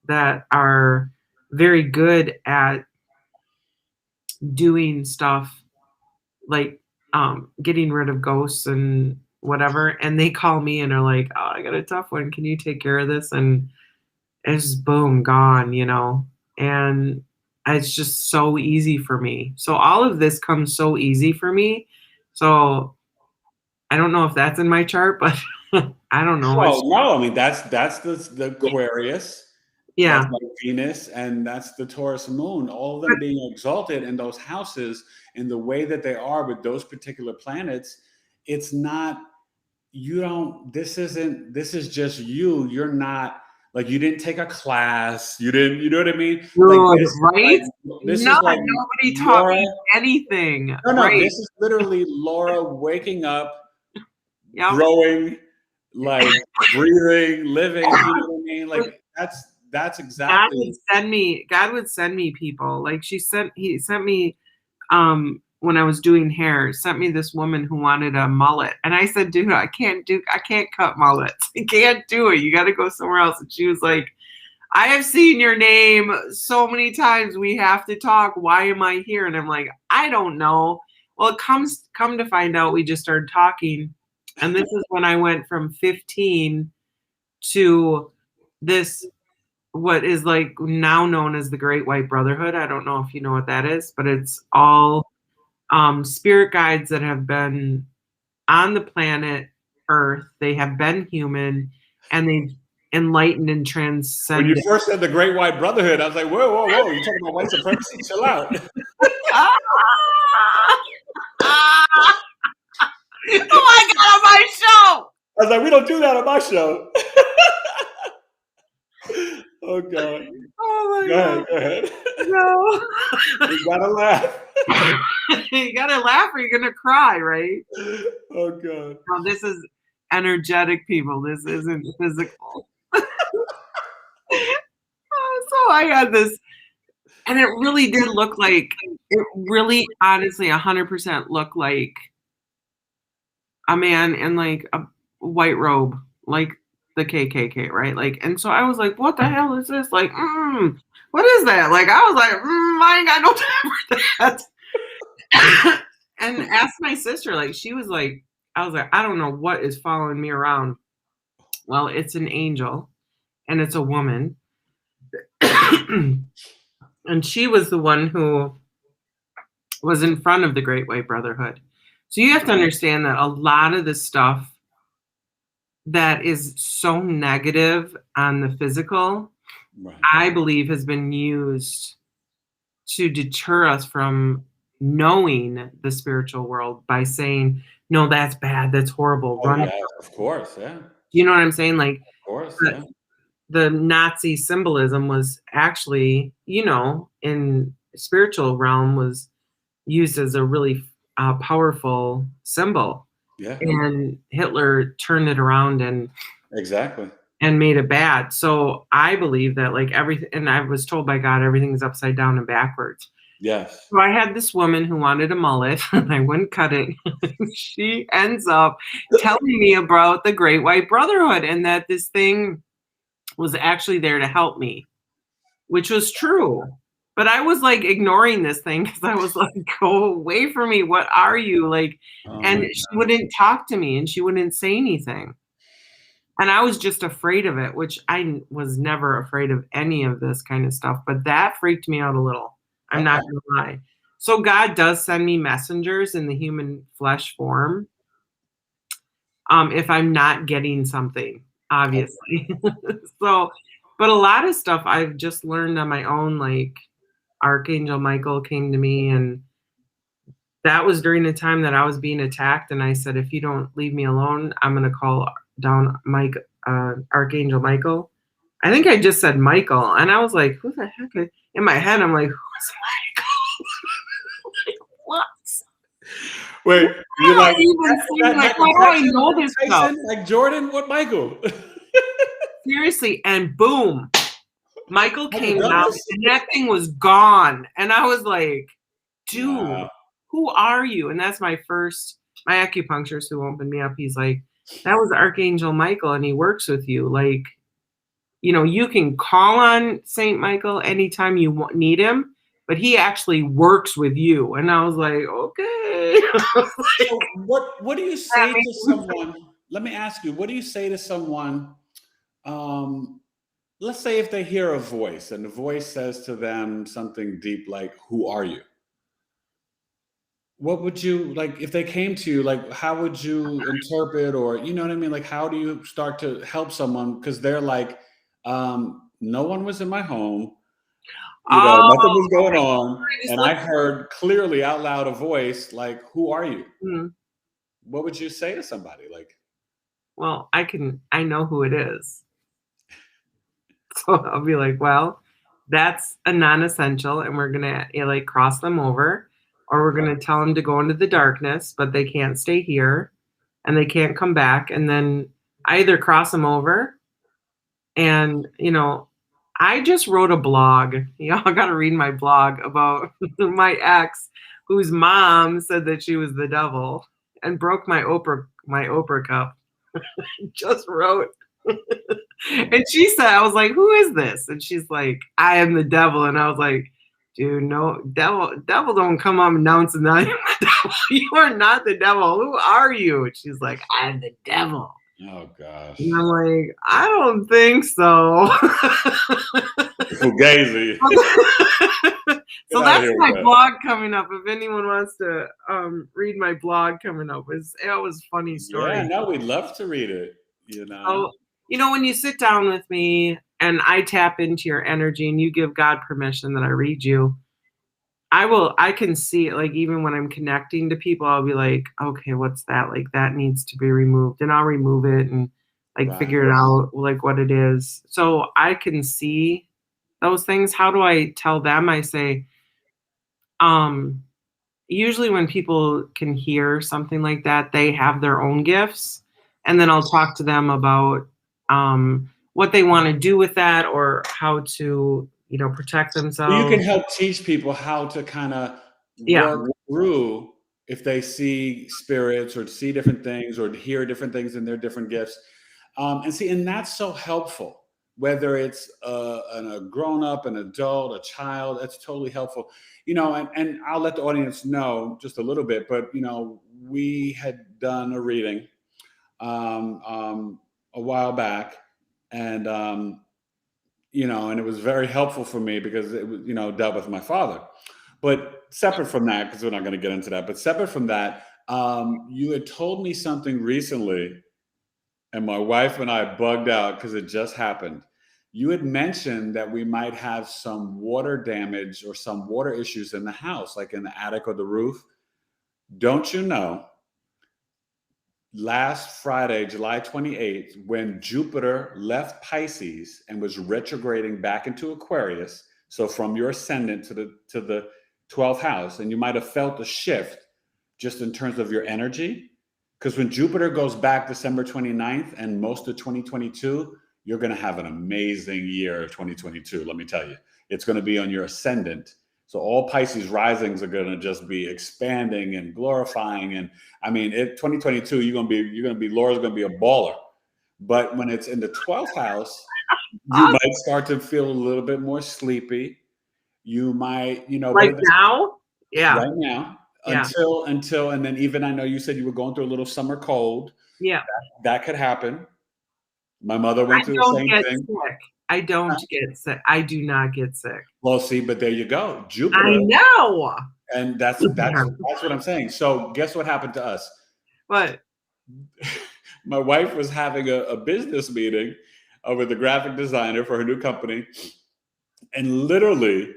B: that are very good at doing stuff like getting rid of ghosts and whatever, and they call me and are like, oh, I got a tough one, can you take care of this? And it's just boom, gone, and it's just so easy for me. So all of this comes so easy for me. So I don't know if that's in my chart, but I don't know.
A: Well, no, I mean that's the Aquarius.
B: Yeah.
A: That's like Venus, and that's the Taurus moon, all of them being exalted in those houses in the way that they are with those particular planets. It's not, this is just you. You're not, like, you didn't take a class. You know what I mean? Like this,
B: right?
A: This is like
B: nobody taught me anything.
A: No, this is literally Laura waking up, growing, like breathing, living. You know what I mean? Like that's exactly.
B: God would send me people. Like he sent me when I was doing hair, sent me this woman who wanted a mullet. And I said, dude, I can't cut mullets. I can't do it. You got to go somewhere else. And she was like, I have seen your name so many times. We have to talk. Why am I here? And I'm like, I don't know. Well, come to find out, we just started talking. And this is when I went from 15 to this, what is like now known as the Great White Brotherhood. I don't know if you know what that is, but it's all spirit guides that have been on the planet Earth. They have been human, and they've enlightened and transcended.
A: When you first said the Great White Brotherhood, I was like, whoa, you're talking about white supremacy? Chill out.
B: Oh my God, on my show!
A: I was like, we don't do that on my show. Oh God.
B: Oh my God.
A: Go ahead.
B: No.
A: You gotta laugh.
B: You gotta laugh or you're gonna cry, right?
A: Oh God.
B: No, this is energetic, people. This isn't physical. So I had this, and it really did look like, it really honestly 100% looked like a man in like a white robe, like the KKK, right? Like, and so I was like, what the hell is this? Like, what is that? Like, I was like, I ain't got no time for that. And asked my sister, like, she was like, I was like, I don't know what is following me around. Well, it's an angel and it's a woman. And she was the one who was in front of the Great White Brotherhood. So you have to understand that a lot of this stuff that is so negative on the physical,
A: Right.
B: I believe has been used to deter us from knowing the spiritual world by saying, no, that's bad, that's horrible,
A: Oh,
B: run.
A: yeah, of course. Yeah. Of
B: You know what I'm saying? Like
A: course.
B: the,
A: Yeah.
B: the Nazi symbolism was actually, in spiritual realm was used as a really powerful symbol.
A: Yeah.
B: And Hitler turned it around
A: Exactly.
B: and made it bad. So I believe that like everything, and I was told by God, everything's upside down and backwards.
A: Yes.
B: So I had this woman who wanted a mullet and I wouldn't cut it. She ends up telling me about the Great White Brotherhood and that this thing was actually there to help me, which was true. But I was like ignoring this thing because I was like, go away from me. What are you? Like,
A: Oh
B: and
A: my
B: she wouldn't talk to me and she wouldn't say anything. And I was just afraid of it, which I was never afraid of any of this kind of stuff. But that freaked me out a little. I'm
A: Okay.
B: not going to lie. So God does send me messengers in the human flesh form. If I'm not getting something, obviously. So, but a lot of stuff I've just learned on my own, like Archangel Michael came to me, and that was during the time that I was being attacked. And I said, if you don't leave me alone, I'm going to call down Archangel Michael. I think I just said Michael. And I was like, who the heck? In my head, I'm like, who's Michael? Like, what?
A: Wait, you're
B: Why
A: like
B: am I even saying, like, why do I know this stuff?
A: Tyson, like Jordan, what Michael?
B: Seriously. And boom, Michael
A: Michael
B: came out
A: Douglas?
B: and that thing was gone. And I was like, dude,
A: Wow.
B: who are you? And that's my acupuncturist who opened me up. He's like, that was Archangel Michael and he works with you. Like, you can call on Saint Michael anytime you need him, but he actually works with you. And I was like, okay.
A: So what do you say to someone? Let me ask you, what do you say to someone? Let's say if they hear a voice and the voice says to them something deep like, who are you? What would you like if they came to you? Like, how would you interpret, or you know what I mean? Like, how do you start to help someone because they're like, no one was in my home, nothing
B: Oh,
A: was going
B: okay.
A: on,
B: Just
A: and I heard clearly out loud a voice like, "Who are you?"
B: listen.
A: What would you say to somebody? Like,
B: Well, I know who it is. So I'll be like, well, that's a non-essential, and we're gonna like cross them over, or we're gonna tell them to go into the darkness, but they can't stay here, and they can't come back. And then I either cross them over, and I just wrote a blog. Y'all got to read my blog about my ex, whose mom said that she was the devil and broke my Oprah cup. Just wrote. And she said, I was like, who is this? And she's like, I am the devil. And I was like, dude, no, devil don't come up announcing that you're the devil. You are not the devil. Who are you? And she's like, I'm the devil.
A: oh gosh,
B: And I'm like, I don't think so.
A: fugazi.
B: So
A: Get out of
B: that's
A: here
B: my
A: with that.
B: blog coming up. If anyone wants to read my blog coming up, it was funny story.
A: Yeah, no, we'd love to read it.
B: So, when you sit down with me and I tap into your energy and you give God permission that I read you, I can see it. Like, even when I'm connecting to people, I'll be like, okay, what's that? Like, that needs to be removed. And I'll remove it and like
A: Right.
B: figure it out, like what it is. So I can see those things. How do I tell them? I say, usually when people can hear something like that, they have their own gifts. And then I'll talk to them about what they want to do with that or how to, protect
A: So you
B: themselves.
A: can help teach people how to kind of
B: Yeah.
A: work through if they see spirits or see different things or hear different things in their different gifts. And that's so helpful. Whether it's a grown up, an adult, a child, that's totally helpful. And I'll let the audience know just a little bit, but we had done a reading a while back, and and it was very helpful for me because it was, dealt with my father. But separate from that, because we're not going to get into that, but separate from that, you had told me something recently and my wife and I bugged out because it just happened. You had mentioned that we might have some water damage or some water issues in the house, like in the attic or the roof. Don't you know, last Friday, July 28th, when Jupiter left Pisces and was retrograding back into Aquarius, so from your ascendant to the 12th house, and you might have felt a shift just in terms of your energy. Because when Jupiter goes back December 29th and most of 2022, you're going to have an amazing year of 2022. Let me tell you, it's going to be on your ascendant. So all Pisces risings are going to just be expanding and glorifying. And I mean, 2022, Laura's going to be a baller. But when it's in the 12th house, you might start to feel a little bit more sleepy. You might,
B: like now? Yeah.
A: Right now.
B: Yeah.
A: Until, and then even I know you said you were going through a little summer cold.
B: Yeah.
A: That could happen. My mother went through the same thing.
B: Sick. I don't get sick. I do not get sick.
A: Well, see, but there you go. Jupiter.
B: I know.
A: And that's what I'm saying. So guess what happened to us?
B: What?
A: My wife was having a business meeting with the graphic designer for her new company. And literally,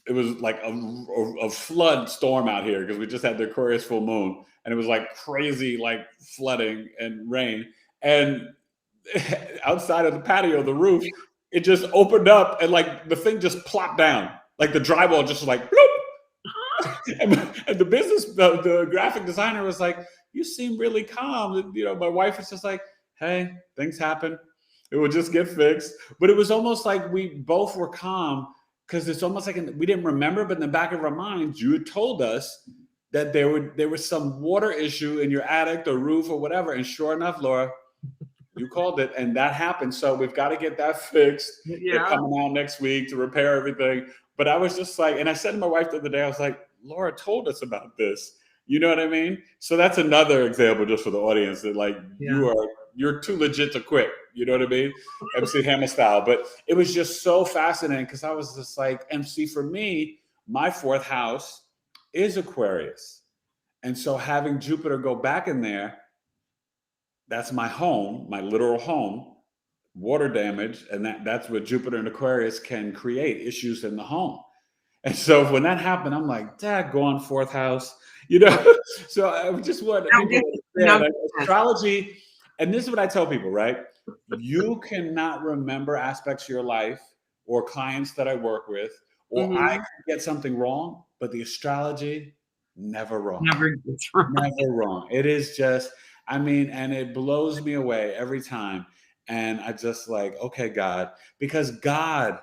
A: it was like a flood storm out here because we just had the Aquarius full moon. And it was like crazy, like flooding and rain. And outside of the patio, the roof, it just opened up and like the thing just plopped down. Like the drywall just was like, bloop. And the graphic designer was like, you seem really calm. And, my wife was just like, hey, things happen. It will just get fixed. But it was almost like we both were calm because it's almost like we didn't remember, but in the back of our minds, you had told us that there was some water issue in your attic or roof or whatever. And sure enough, Laura, you called it, and that happened. So we've got to get that fixed.
B: Yeah.
A: They're coming out next week to repair everything. But I was just like, and I said to my wife the other day, I was like, Laura told us about this. You know what I mean? So that's another example just for the audience that like you're too legit to quit. You know what I mean? MC Hammer style. But it was just so fascinating because I was just like, MC, for me, my 4th house is Aquarius. And so having Jupiter go back in there, that's my home, my literal home, water damage. And that's what Jupiter and Aquarius can create, issues in the home. And so when that happened, I'm like, Dad, go on 4th house, So I just want astrology. And this is what I tell people, right? You cannot remember aspects of your life or clients that I work with, or I can get something wrong, but the astrology, never wrong.
B: Never gets wrong.
A: Never wrong. It is just, and it blows me away every time. And I just like, okay, God, because God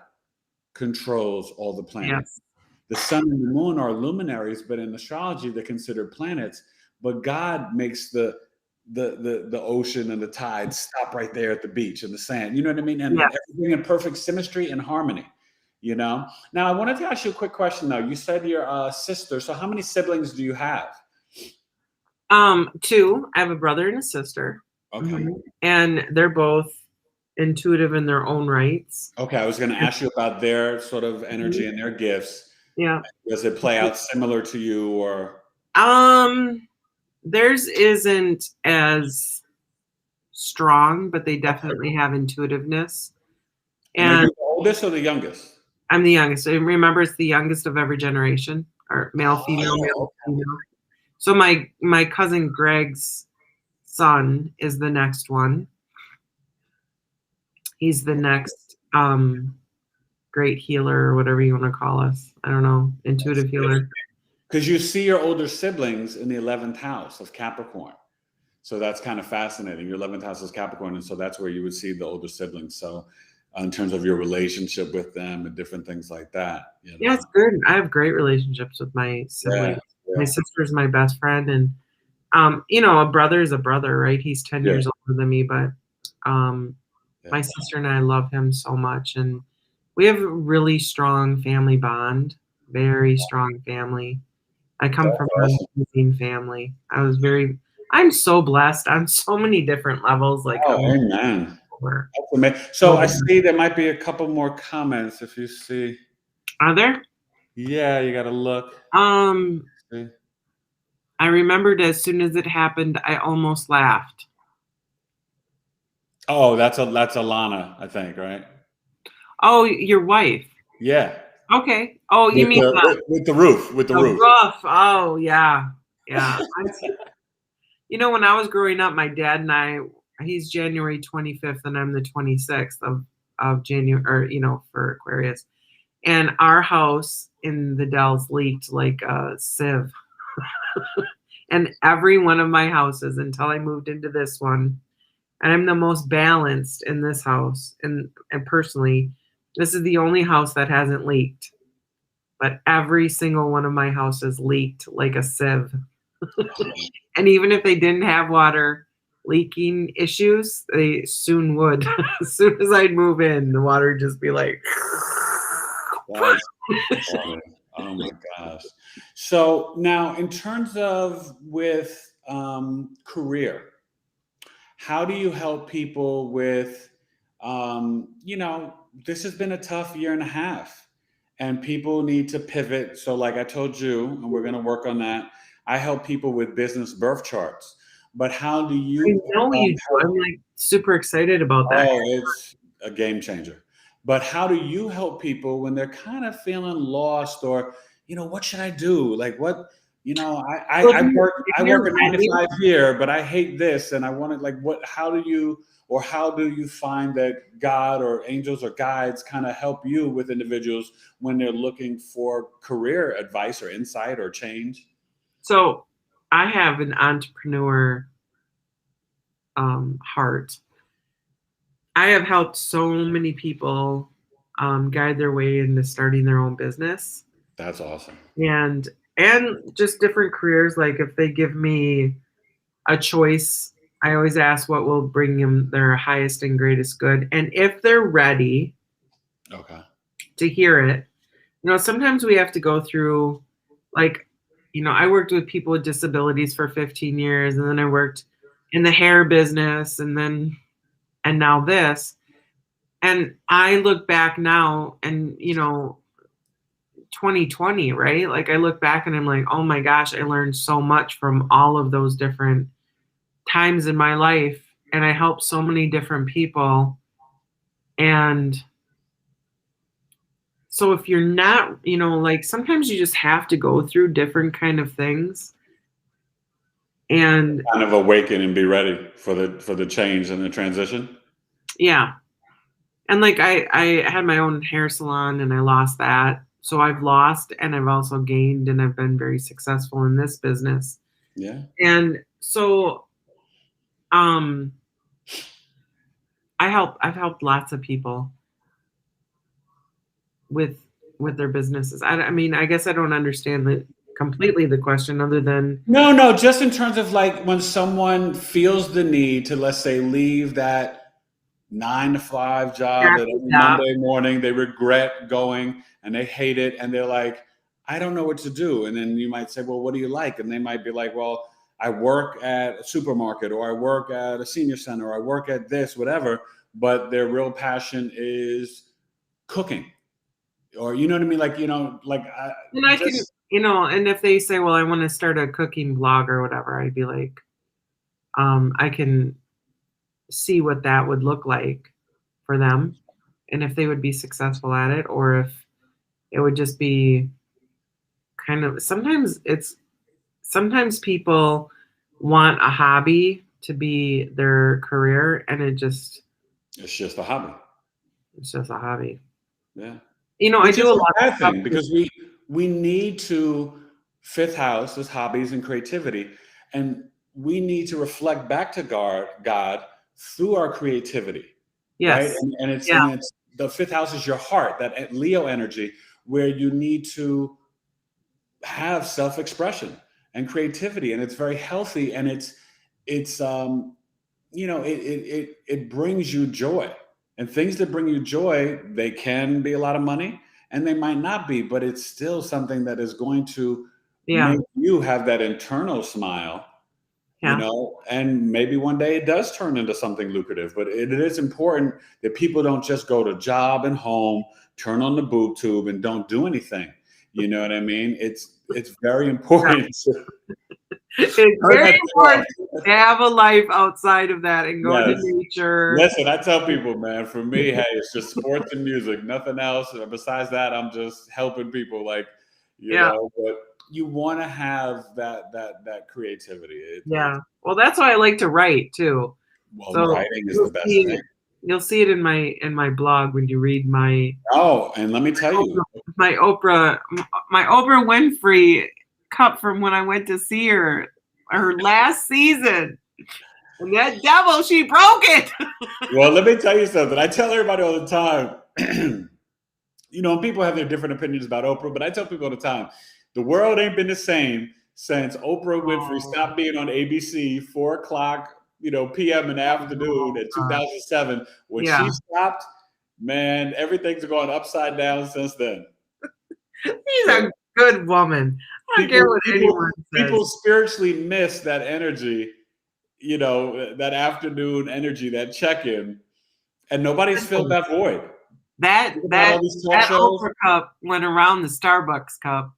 A: controls all the planets. Yes. The sun and the moon are luminaries, but in astrology, they're considered planets. But God makes the ocean and the tides stop right there at the beach and the sand. You know what I mean? And everything in perfect symmetry and harmony. Now I wanted to ask you a quick question though. You said you're sister. So how many siblings do you have?
B: 2. I have a brother and a sister.
A: Okay.
B: And they're both intuitive in their own rights.
A: Okay. I was going to ask you about their sort of energy and their gifts.
B: Yeah.
A: Does it play out similar to you or?
B: Theirs isn't as strong, but they definitely have intuitiveness.
A: And are you the oldest or the youngest?
B: I'm the youngest. So remember, it's the youngest of every generation, or male, female, male, female. So my cousin Greg's son is the next one. He's the next great healer, or whatever you want to call us. I don't know, intuitive healer.
A: Because you see your older siblings in the 11th house of Capricorn. So that's kind of fascinating. Your 11th house is Capricorn, and so that's where you would see the older siblings. So in terms of your relationship with them and different things like that.
B: Yeah, it's good. I have great relationships with my siblings. Yeah. My sister's my best friend, and a brother is a brother, right? He's 10 years older than me, but my sister and I love him so much, and we have a really strong family bond, very strong family. I come from an amazing family. I'm so blessed on so many different levels. Like,
A: amen. So I see there might be a couple more comments if you see.
B: Are there?
A: Yeah, you got to look.
B: I remembered as soon as it happened, I almost laughed.
A: Oh, that's Alana, I think, right?
B: Oh, your wife.
A: Yeah.
B: Okay. Oh, you
A: With
B: mean
A: the
B: the
A: roof.
B: roof. Oh, yeah. Yeah. When I was growing up, my dad and I, he's January 25th and I'm the 26th of January, or, for Aquarius. And our house in the Dells leaked like a sieve. And every one of my houses until I moved into this one, and I'm the most balanced in this house. And personally, this is the only house that hasn't leaked. But every single one of my houses leaked like a sieve. And even if they didn't have water leaking issues, they soon would. As soon as I'd move in, the water would just be like.
A: That's funny. Oh my gosh. So now, in terms of with career, how do you help people with, this has been a tough year and a half, and people need to pivot. So, like I told you, and we're going to work on that. I help people with business birth charts. But how do
B: I
A: you
B: know you do.
A: help?
B: I'm like super excited about that.
A: Oh, it's a game changer. But how do you help people when they're kind of feeling lost, or, what should I do? Like what,
B: Well,
A: I
B: if you're
A: work a nine to
B: ready,
A: five here, but I hate this and I want to, like, what, how do you find that God or angels or guides kind of help you with individuals when they're looking for career advice or insight or change?
B: so I have an entrepreneur heart. I have helped so many people guide their way into starting their own business,
A: That's awesome.
B: and just different careers. Like if they give me a choice, I always ask what will bring them their highest and greatest good, and if they're ready
A: Okay.
B: to hear it. Sometimes we have to go through, like, I worked with people with disabilities for 15 years, and then I worked in the hair business, and now this. And I look back now and, 2020, right? Like I look back and I'm like, oh my gosh, I learned so much from all of those different times in my life. And I helped so many different people. And so if you're not, like sometimes you just have to go through different kind of things. And
A: Kind of awaken and be ready for the change and the transition.
B: yeah. And like I had my own hair salon and I lost that. So I've lost and I've also gained, and I've been very successful in this business.
A: Yeah.
B: And so um I've helped lots of people with their businesses. I mean, I guess I don't understand completely the question, other than
A: No, no, just in terms of like when someone feels the need to, let's say, leave that 9 to 5 job that
B: happy
A: every
B: job.
A: Monday morning they regret going and they hate it and they're like, I don't know what to do. And then you might say, well, what do you like? And they might be like, well, I work at a supermarket, or I work at a senior center, or I work at this, whatever. But their real passion is cooking, or you know what I mean? Like,
B: And I can,
A: just
B: and if they say, well, I want to start a cooking blog or whatever, I'd be like, I can see what that would look like for them, and if they would be successful at it, or if it would just be kind of, sometimes people want a hobby to be their career, and
A: it's just a hobby.
B: it's just a hobby.
A: Yeah.
B: I
A: Which
B: do a
A: isn't
B: lot
A: a
B: of
A: bad
B: stuff
A: thing,
B: with,
A: because we need to, fifth house is hobbies and creativity, and we need to reflect back to God through our creativity, right?
B: yes,
A: And
B: yeah,
A: it's the fifth house is your heart, that Leo energy, where you need to have self-expression and creativity, and it's very healthy, and it's it brings you joy, and things that bring you joy, they can be a lot of money and they might not be, but it's still something that is going to
B: yeah,
A: make you have that internal smile,
B: yeah,
A: and maybe one day it does turn into something lucrative. But it is important that people don't just go to job and home, turn on the boob tube and don't do anything. You know what I mean? It's very
B: yeah.
A: important.
B: It's
A: Heard
B: very
A: that
B: important
A: before.
B: to have a life outside of that and go to
A: Yes.
B: nature.
A: Listen, I tell people, man, for me, hey, it's just sports and music, nothing else. Besides that, I'm just helping people, like,
B: Yeah,
A: but you want to have that creativity.
B: yeah. Well, that's why I like to write too.
A: Well,
B: So
A: writing is
B: you'll
A: the best
B: see
A: thing.
B: it. You'll see it in my blog when you read
A: Oh, and let me tell you,
B: my Oprah my Oprah Winfrey cup from when I went to see her last season. And that devil, she broke it.
A: well, let me tell you something. I tell everybody all the time, and people have their different opinions about Oprah, but I tell people all the time, the world ain't been the same since Oprah Winfrey
B: Oh,
A: stopped being on ABC 4 o'clock, p.m. in the afternoon in 2007. When
B: yeah.
A: she stopped, man, everything's gone upside down since then.
B: She's
A: Okay?
B: a good woman. I don't care
A: People,
B: what
A: people,
B: anyone says.
A: people spiritually miss that energy, that afternoon energy, that check-in, and nobody's filled that void.
B: That
A: Think about
B: that
A: all these talk
B: that
A: shows.
B: Oprah cup went around the Starbucks cup,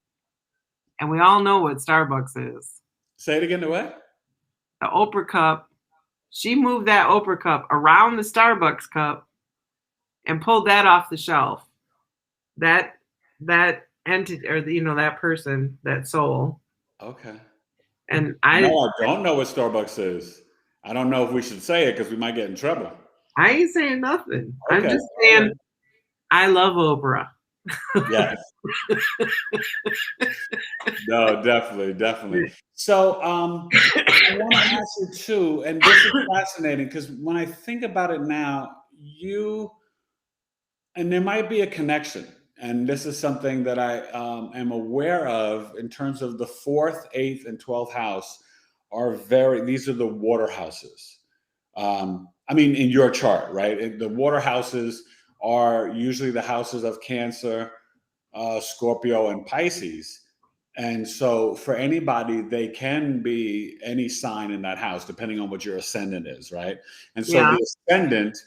B: and we all know what Starbucks is.
A: Say it again, the way?
B: The Oprah cup. She moved that Oprah cup around the Starbucks cup and pulled that off the shelf. That entity, or that person, that soul.
A: Okay.
B: And
A: No,
B: I
A: I don't know what Starbucks is. I don't know if we should say it because we might get in trouble.
B: ain't saying nothing. I'm
A: Okay.
B: just
A: All
B: saying
A: right.
B: I love Oprah.
A: Yes. No, definitely, definitely. So, I want to ask you too, and this is fascinating because when I think about it now, and there might be a connection, and this is something that I am aware of in terms of the fourth, eighth, and 12th house these are the water houses. I mean, in your chart, right? The water houses are usually the houses of Cancer, Scorpio, and Pisces. And so for anybody, they can be any sign in that house, depending on what your ascendant is, right? And so
B: Yeah.
A: the ascendant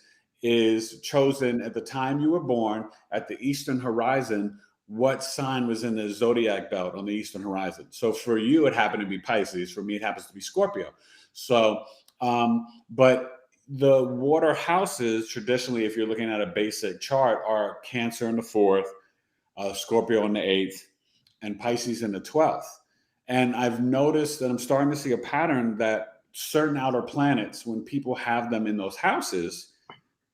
A: is chosen at the time you were born at the eastern horizon. What sign was in the zodiac belt on the eastern horizon? So for you, it happened to be Pisces. For me, it happens to be Scorpio. So, but the water houses, traditionally, if you're looking at a basic chart, are Cancer in the fourth, Scorpio in the eighth, and Pisces in the 12th. And I've noticed that I'm starting to see a pattern that certain outer planets, when people have them in those houses,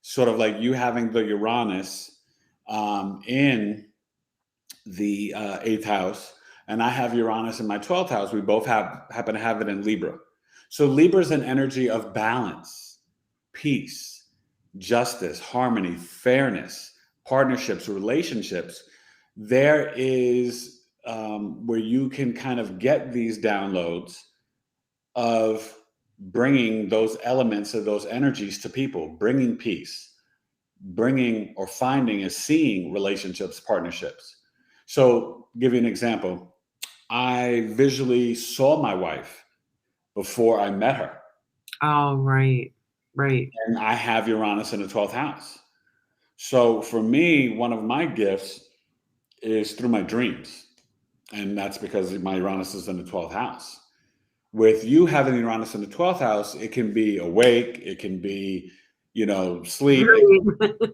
A: sort of like you having the Uranus in the eighth house, and I have Uranus in my 12th house, we both happen to have it in Libra. So Libra is an energy of balance, peace, justice, harmony, fairness, partnerships, relationships. There is where you can kind of get these downloads of bringing those elements of those energies to people, bringing peace, bringing or finding and seeing relationships, partnerships. So, give you an example. I visually saw my wife before I met her,
B: Oh, right. Right.
A: and I have Uranus in the 12th house. So, for me, one of my gifts is through my dreams. And that's because my Uranus is in the 12th house. With you having Uranus in the 12th house, it can be awake, it can be, sleep,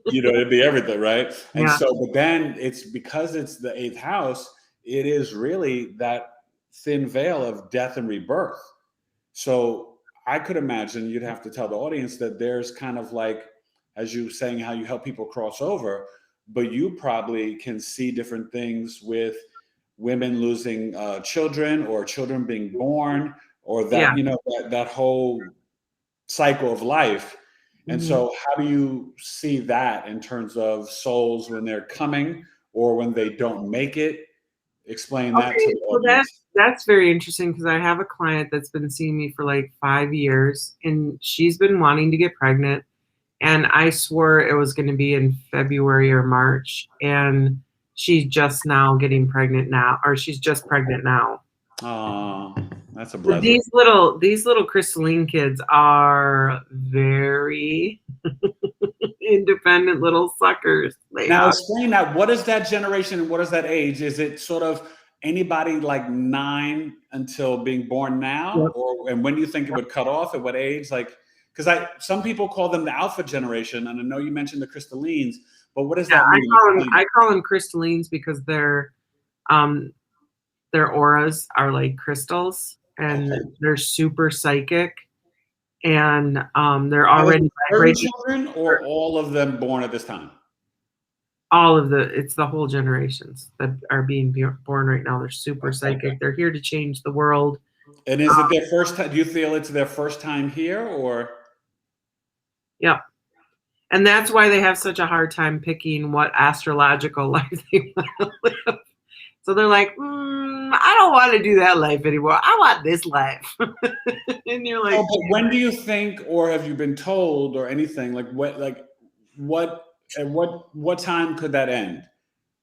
A: it'd be everything, right? And
B: Yeah.
A: so, but then it's because it's the eighth house, it is really that thin veil of death and rebirth. So I could imagine you'd have to tell the audience that there's kind of like, as you saying, how you help people cross over, but you probably can see different things with women losing children or children being born or
B: Yeah.
A: that whole cycle of life. And
B: Mhm.
A: so how do you see that in terms of souls when they're coming or when they don't make it? Explain that to
B: Okay,
A: the
B: so that's
A: audience.
B: that's very interesting because I have a client that's been seeing me for like 5 years, and she's been wanting to get pregnant, and I swore it was going to be in February or March, and she's just now getting pregnant now, or she's just pregnant now.
A: Oh, that's a
B: So
A: blessing.
B: these little crystalline kids are very independent little suckers. They
A: Now
B: are.
A: explain that. What is that generation and what is that age? Is it sort of anybody like 9 until being born now,
B: Yep.
A: and when do you think it would cut off? At what age? Like, because some people call them the alpha generation, and I know you mentioned the crystallines, but what does that mean?
B: I call them crystallines because their auras are like crystals, and
A: Okay.
B: they're super psychic, and they're
A: Now, is
B: already
A: it certain
B: vibrating.
A: children or all of them born at this time?
B: It's the whole generations that are being born right now. They're super psychic. They're here to change the world.
A: And is it their first time? Do you feel it's their first time here, or?
B: Yep. And that's why they have such a hard time picking what astrological life they want to live. So they're like, I don't want to do that life anymore. I want this life. And you're like,
A: Oh, but when do you think, or have you been told, or anything like what time could that end?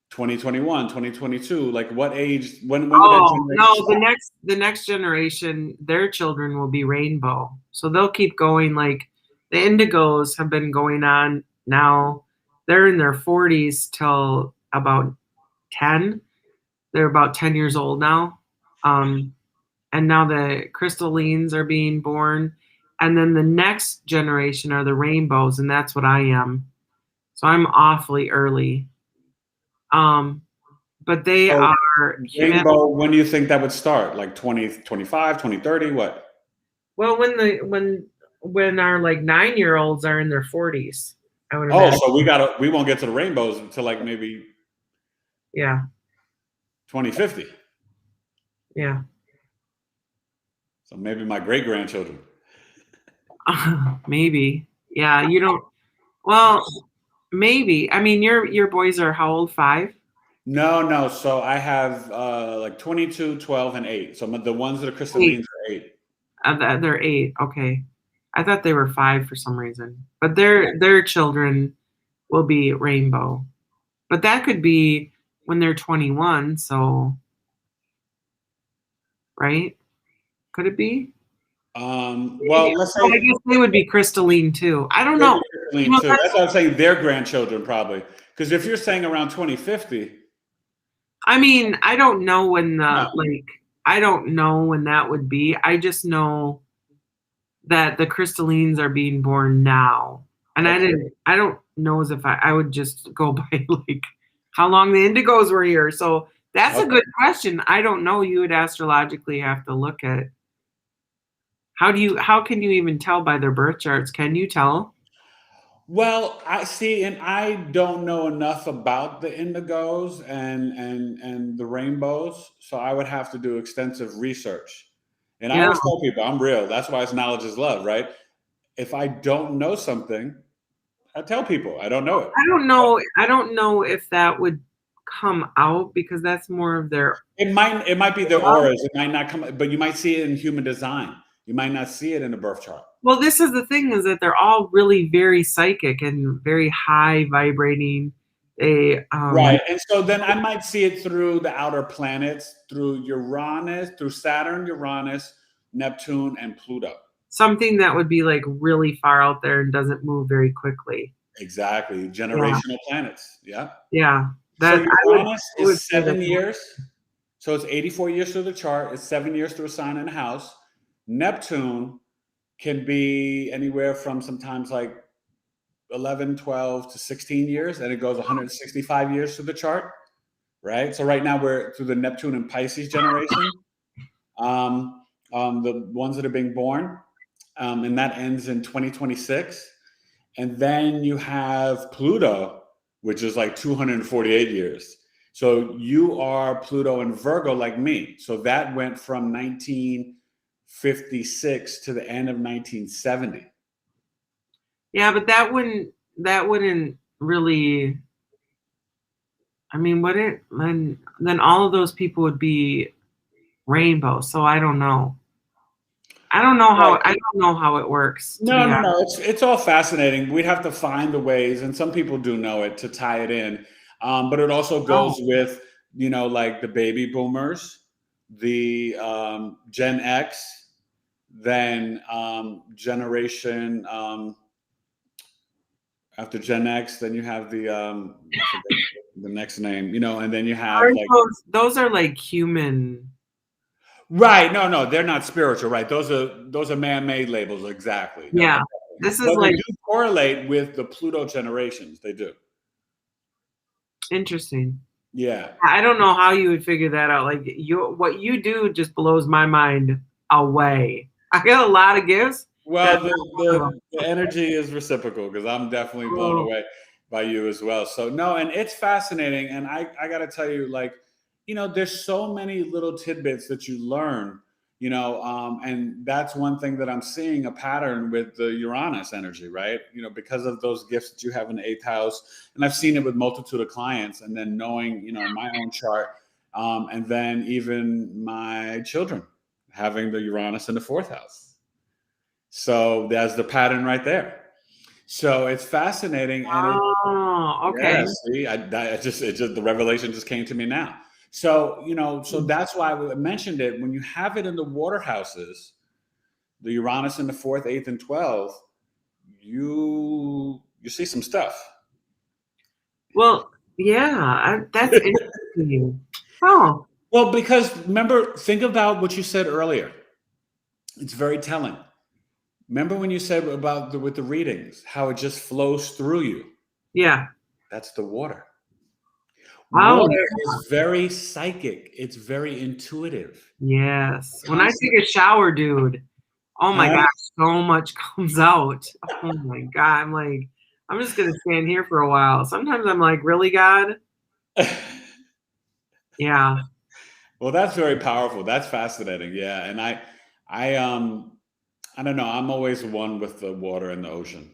A: 2021, 2022. Like what age? When would that
B: oh
A: generation
B: no,
A: stop?
B: the next generation, their children will be rainbow. So they'll keep going. Like the indigos have been going on now. They're in their 40s till about 10. They're about 10 years old now. And now the crystallines are being born. And then the next generation are the rainbows, and that's what I am. So I'm awfully early. But they
A: So
B: are human.
A: rainbow, when do you think that would start? Like 2025, 2030? What?
B: Well, when our like 9-year-olds are in their 40s, I would
A: Oh,
B: imagine.
A: so we won't get to the rainbows until like maybe
B: Yeah,
A: 2050.
B: yeah.
A: So maybe my great grandchildren.
B: Maybe. Yeah, you don't. Well, maybe. I mean, your boys are how old? 5?
A: No. So I have like 22, 12, and 8. So the ones that are
B: 8.
A: crystallines are 8.
B: They're 8. Okay. I thought they were 5 for some reason. But their children will be rainbow. But that could be when they're 21, so right? Could it be?
A: Well, let's
B: Well, I
A: say
B: guess they would be crystalline too. I don't
A: they'd
B: know.
A: be crystalline too.
B: That's,
A: That's what I'm saying. Their grandchildren probably. Because if you're saying around 2050,
B: I mean, I don't know when
A: no.
B: I don't know when that would be. I just know that the crystallines are being born now. And
A: Okay.
B: I don't know as if I would just go by like how long the indigos were here. So that's a
A: Okay.
B: good question. I don't know. You would astrologically have to look at how can you even tell by their birth charts? Can you tell?
A: Well, I see, and I don't know enough about the indigos and the rainbows, so I would have to do extensive research. And I
B: Yeah.
A: always tell people I'm real. That's why it's knowledge is love, right? If I don't know something, I tell people I don't know it.
B: I don't know if that would come out because that's more of their
A: It might be their auras. It might not come, but you might see it in human design. You might not see it in the birth chart.
B: well, this is the thing is that they're all really very psychic and very high vibrating. They
A: Right. And so then I might see it through the outer planets, through Saturn, Uranus, Neptune, and Pluto.
B: something that would be like really far out there and doesn't move very quickly.
A: Exactly.
B: Yeah.
A: Generational planets. Yeah.
B: Yeah.
A: So
B: That
A: Uranus
B: I would
A: is
B: say that
A: 7 years. So it's 84 years through the chart. It's 7 years through a sign in a house. Neptune can be anywhere from sometimes like 11, 12 to 16 years, and it goes 165 years through the chart, right? So right now we're through the Neptune and Pisces generation, the ones that are being born, and that ends in 2026. And then you have Pluto, which is like 248 years. So you are Pluto and Virgo like me. So that went from 1956 to the end of 1970.
B: yeah, but that wouldn't really I mean, would it then all of those people would be rainbow. So I don't know.
A: Right.
B: I don't know how it works, to be
A: No.
B: honest.
A: It's all fascinating. We'd have to find the ways, and some people do know it to tie it in. But it also
B: Oh,
A: goes with, like the baby boomers, the Gen X, then generation After Gen X, then you have the I forget the next name, and then you have
B: Aren't
A: like
B: those are like human.
A: right. No, they're not spiritual, right? Those are man-made labels, exactly. No,
B: Yeah. This is
A: but they
B: like
A: do correlate with the Pluto generations. They do.
B: interesting.
A: Yeah.
B: I don't know how you would figure that out. Like what you do just blows my mind away. I got a lot of gifts.
A: Well,
B: That's
A: the
B: not one of
A: the,
B: them.
A: the energy is reciprocal because I'm definitely blown
B: Oh,
A: away by you as well. So no, and it's fascinating. And I got to tell you, like, there's so many little tidbits that you learn, and that's one thing that I'm seeing a pattern with the Uranus energy, right? Because of those gifts that you have in the eighth house, and I've seen it with multitude of clients, and then knowing, my own chart, and then even my children having the Uranus in the fourth house. So there's the pattern right there. So it's fascinating, and
B: okay.
A: yeah. See, the revelation just came to me now. So so that's why I mentioned it. When you have it in the water houses, the Uranus in the fourth, eighth, and 12th, you see some stuff.
B: Well, yeah, that's interesting. Oh,
A: Well, because remember, think about what you said earlier. It's very telling. Remember when you said about with the readings, how it just flows through you.
B: yeah.
A: That's the water.
B: Oh,
A: Water is very psychic. It's very intuitive.
B: yes. When I
A: Constant.
B: take a shower, dude, oh my
A: Huh?
B: gosh, so much comes out. Oh my God. I'm like, I'm just gonna stand here for a while. Sometimes I'm like, really, God? Yeah.
A: Well, that's very powerful. That's fascinating. Yeah, and I don't know. I'm always one with the water and the ocean.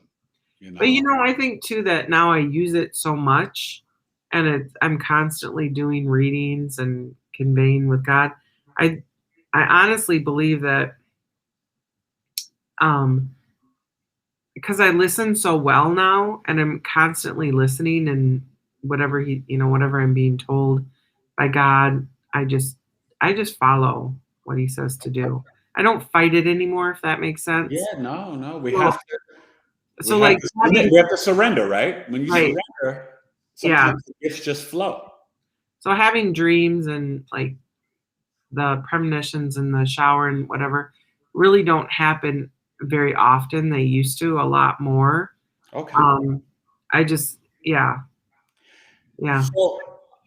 B: But I think too that now I use it so much and I'm constantly doing readings and conveying with God. I I honestly believe that um because I listen so well now and I'm constantly listening and whatever I'm being told by God, I just follow what he says to do. I don't fight it anymore, if that makes sense.
A: Yeah, no. We
B: So,
A: have to. We
B: so
A: have
B: like
A: to.
B: having
A: We have to surrender, right? When you
B: right,
A: surrender,
B: yeah.
A: sometimes the gifts just flow.
B: So having dreams and like the premonitions in the shower and whatever really don't happen very often. They used to a lot more.
A: Okay.
B: I just, yeah, yeah,
A: So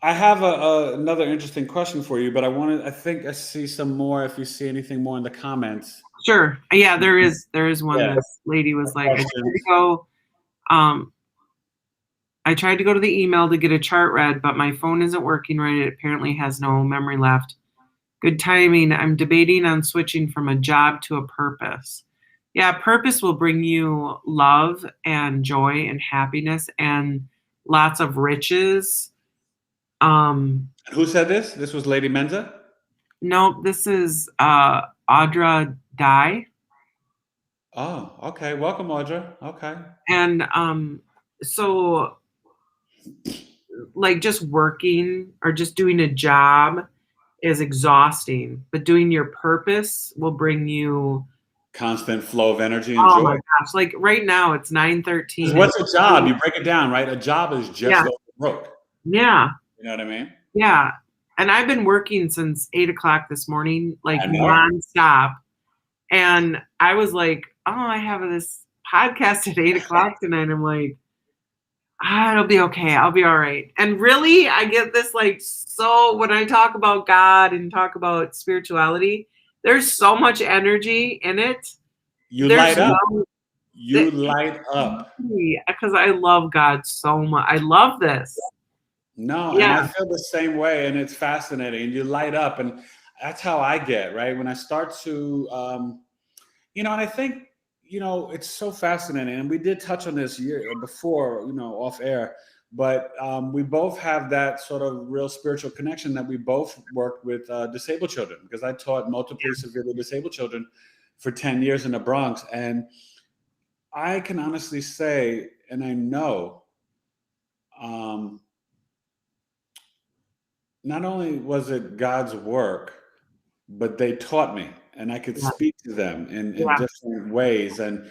A: I have another interesting question for you, but I think I see some more. If you see anything more in the comments,
B: sure. Yeah, there is one.
A: yeah,
B: This lady was like,
A: questions.
B: um, I tried to go to the email to get a chart read, but my phone isn't working right. It apparently has no memory left. Good timing. I'm debating on switching from a job to a purpose. Yeah, purpose will bring you love and joy and happiness and lots of riches.
A: Who said this? This was Lady Menza.
B: No, this is Audra Dye.
A: Oh, okay. Welcome, Audra. Okay.
B: And so like just working or just doing a job is exhausting, but doing your purpose will bring you
A: Constant flow of energy and
B: oh
A: joy.
B: my gosh, like right now it's
A: 'Cause
B: 9:13 and
A: what's a job? You break it down, right? A job is just
B: yeah,
A: going broke.
B: yeah,
A: You know what I mean?
B: yeah. And I've been working since 8 o'clock this morning, like
A: I know.
B: nonstop. And I was like, oh, I have this podcast at 8 o'clock tonight. I'm like, it'll be okay. I'll be all right. And really, I get this like so when I talk about God and talk about spirituality, there's so much energy in it.
A: You
B: There's
A: light up.
B: no
A: You light up.
B: because I love God so much. I love this.
A: No, and I
B: Yeah.
A: feel the same way, and it's fascinating. And you light up, and that's how I get right when I start to, and I think it's so fascinating. And we did touch on this year before, off air. But we both have that sort of real spiritual connection that we both worked with disabled children because I taught multiply severely disabled children for 10 years in the Bronx, and I can honestly say, and I know. Um, Not only was it God's work, but they taught me and I could
B: Yeah.
A: speak to them in
B: Yeah.
A: different ways. And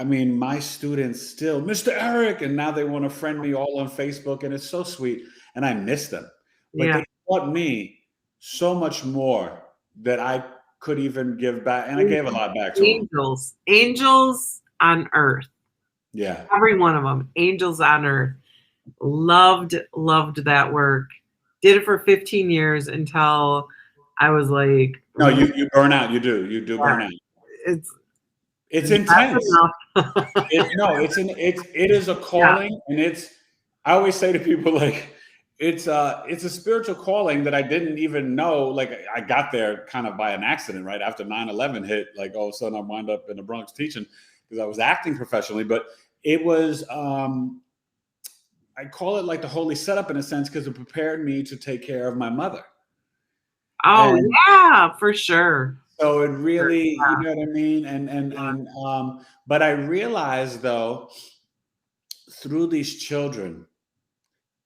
A: I mean, my students still, Mr. Eric, and now they want to friend me all on Facebook, and it's so sweet. And I miss them. But
B: Yeah.
A: they taught me so much more that I could even give back. And I gave a lot back to them.
B: Angels. Angels on earth.
A: Yeah.
B: Every one of them. Angels on earth. Loved that work. Did it for 15 years until I was like,
A: No, you burn out. You do burn out.
B: it's
A: It's
B: that's
A: intense.
B: enough.
A: It is a calling, and I always say to people, like, it's a spiritual calling that I didn't even know. Like, I got there kind of by an accident, right after 9/11 hit. Like, all of a sudden I wound up in the Bronx teaching because I was acting professionally. But it was I call it like the holy setup in a sense, because it prepared me to take care of my mother.
B: Oh
A: And
B: yeah, for sure.
A: so it really,
B: Yeah.
A: you know what I mean? But I realized, though, through these children,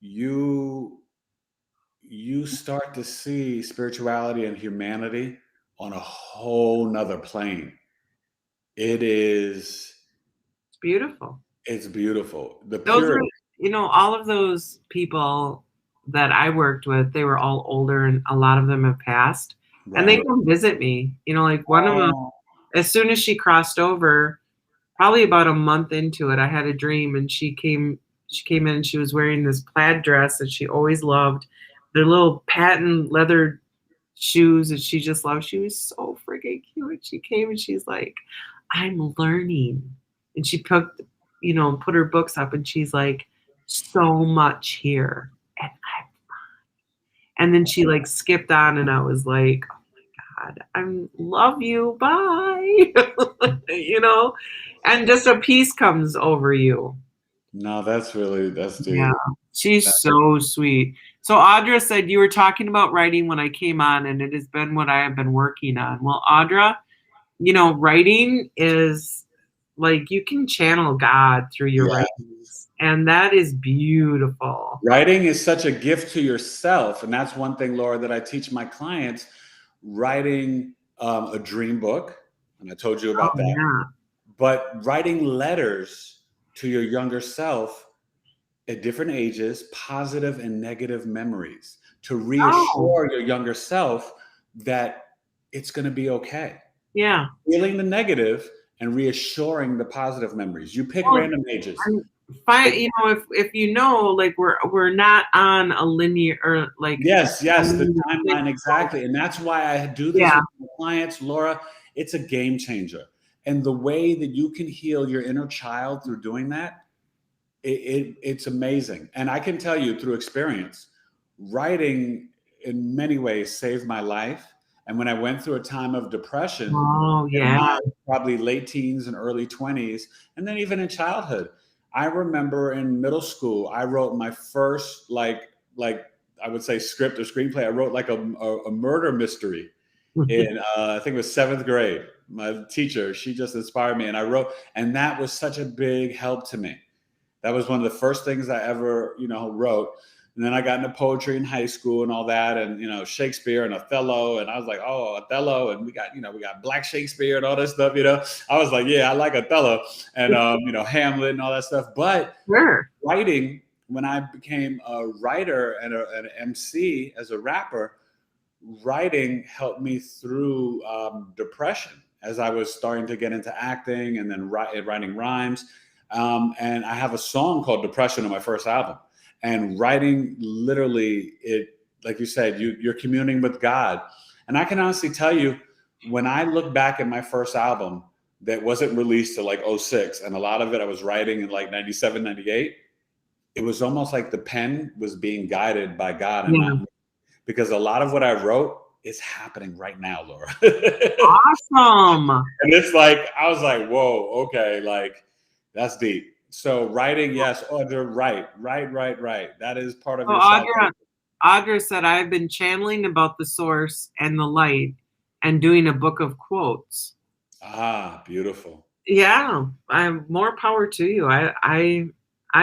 A: you start to see spirituality and humanity on a whole nother plane.
B: It's beautiful.
A: It's beautiful. The
B: Those are,
A: purity.
B: all of those people that I worked with, they were all older and a lot of them have passed. And they
A: Right.
B: come visit me. Like one of them,
A: Oh,
B: as soon as she crossed over, probably about a month into it, I had a dream and she came in and she was wearing this plaid dress that she always loved. Their little patent leather shoes that she just loved. She was so freaking cute. She came and she's like, I'm learning. And she put her books up and she's like, so much here. And then she like skipped on and I was like, oh my God, I love you. Bye. And just a peace comes over you.
A: no, that's
B: Yeah.
A: deep.
B: She's so sweet. So Audra said you were talking about writing when I came on, and it has been what I have been working on. Well, Audra, writing is like you can channel God through your
A: Yeah.
B: writings, and that is beautiful.
A: Writing is such a gift to yourself. And that's one thing, Laura, that I teach my clients. Writing a dream book, and I told you about
B: Oh
A: that,
B: yeah.
A: but writing letters to your younger self at different ages, positive and negative memories, to
B: Oh
A: reassure your younger self that it's going to be okay.
B: yeah.
A: Feeling the negative and reassuring the positive memories. You pick
B: Well,
A: random ages.
B: I'm fine. If like we're not on a linear or like
A: Yes,
B: a
A: yes, the
B: linear thing.
A: timeline, exactly. And that's why I do this
B: Yeah.
A: with my clients, Laura. It's a game changer. And the way that you can heal your inner child through doing that, it's amazing. And I can tell you through experience, writing in many ways saved my life. And when I went through a time of depression
B: Oh
A: in
B: yeah.
A: my probably late teens and early 20s, and then even in childhood, I remember in middle school, I wrote my first like I would say script or screenplay. I wrote like a murder mystery in I think it was seventh grade. My teacher, she just inspired me, and I wrote, and that was such a big help to me. That was one of the first things I ever, wrote. And then I got into poetry in high school and all that, and Shakespeare and Othello, and I was like, oh, Othello, and we got Black Shakespeare and all this stuff. I was like, yeah, I like Othello, and Hamlet and all that stuff. But
B: Sure.
A: writing, when I became a writer and an MC as a rapper, writing helped me through depression as I was starting to get into acting and then writing rhymes. And I have a song called Depression on my first album. And writing, literally, like you said, you're communing with God. And I can honestly tell you, when I look back at my first album that wasn't released till like '06, and a lot of it I was writing in like 97, 98, it was almost like the pen was being guided by God and not
B: Yeah.
A: me. Because a lot of what I wrote is happening right now, Laura.
B: Awesome.
A: And it's like, I was like, whoa, okay, like that's deep. So writing, yes, Audra, right. That is part of
B: So
A: your salvation.
B: Audra said, I've been channeling about the source and the light and doing a book of quotes.
A: Ah, beautiful.
B: Yeah, I'm more power to you. I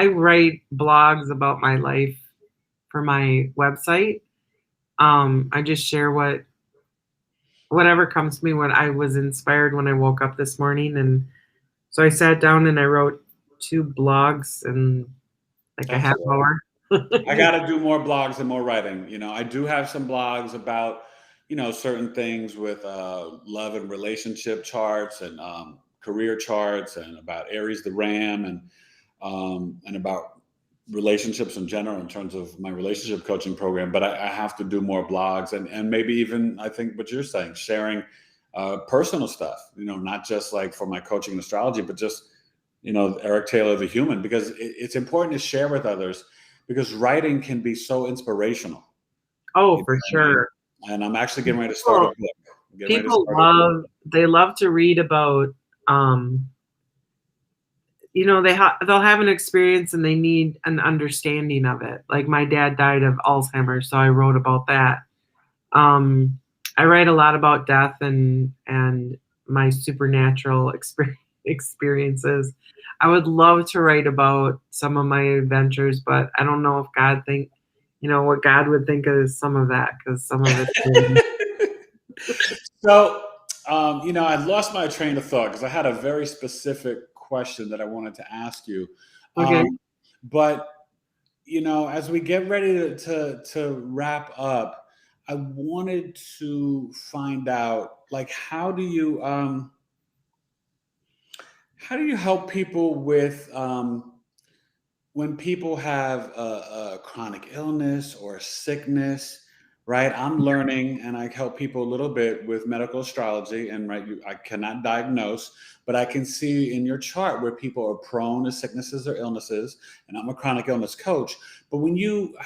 B: write blogs about my life for my website. I just share whatever comes to me when I was inspired when I woke up this morning, and So I sat down and I wrote 2 blogs in like a
A: That's
B: half
A: all right.
B: hour.
A: I got to do more blogs and more writing. I do have some blogs about, certain things with love and relationship charts and career charts and about Aries the Ram and about relationships in general in terms of my relationship coaching program. But I have to do more blogs and maybe even, I think what you're saying, sharing personal stuff, not just like for my coaching and astrology, but just, Eric Taylor, the human, because it's important to share with others because writing can be so inspirational.
B: Oh, for sure.
A: And I'm actually getting ready to start a book.
B: People love to read about, they'll have an experience and they need an understanding of it. Like my dad died of Alzheimer's, so I wrote about that. I write a lot about death and my supernatural experiences. I would love to write about some of my adventures, but I don't know if what God would think of some of that, because some of it.
A: So, I lost my train of thought because I had a very specific question that I wanted to ask you.
B: Okay.
A: But, as we get ready to wrap up, I wanted to find out, like, how do you help people with when people have a chronic illness or a sickness, right? I'm learning and I help people a little bit with medical astrology, and right, I cannot diagnose, but I can see in your chart where people are prone to sicknesses or illnesses, and I'm a chronic illness coach. But when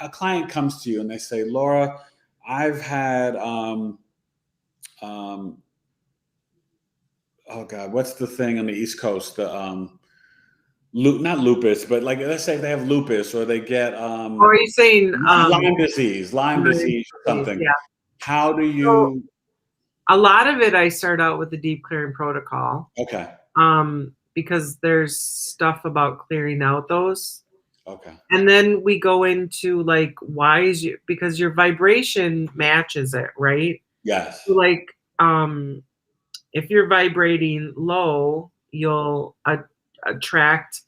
A: a client comes to you and they say, Laura, I've had, oh God, what's the thing on the East Coast? Not lupus, but like let's say they have lupus or they get
B: Or are you saying
A: Lyme disease or something.
B: Yeah.
A: How do you?
B: So, a lot of it, I start out with the deep clearing protocol.
A: Okay.
B: Because there's stuff about clearing out those.
A: Okay.
B: And then we go into like, because your vibration matches it, right?
A: Yes.
B: So like, if you're vibrating low, you'll attract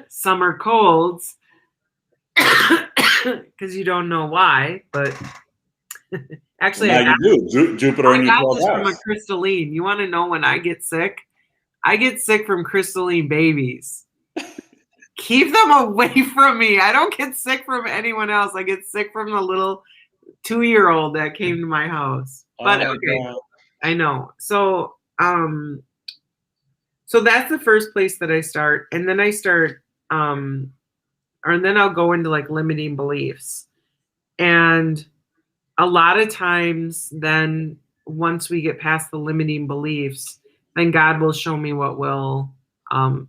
B: summer colds because you don't know why, but actually,
A: well, now you do. Jupiter in your 12th house.
B: From a crystalline. You want to know when I get sick? I get sick from crystalline babies. Keep them away from me. I don't get sick from anyone else. I get sick from the little 2-year-old that came to my house. But okay, God. I know. So, so that's the first place that I start, and then I start, and then I'll go into like limiting beliefs, and a lot of times, then once we get past the limiting beliefs, then God will show me what will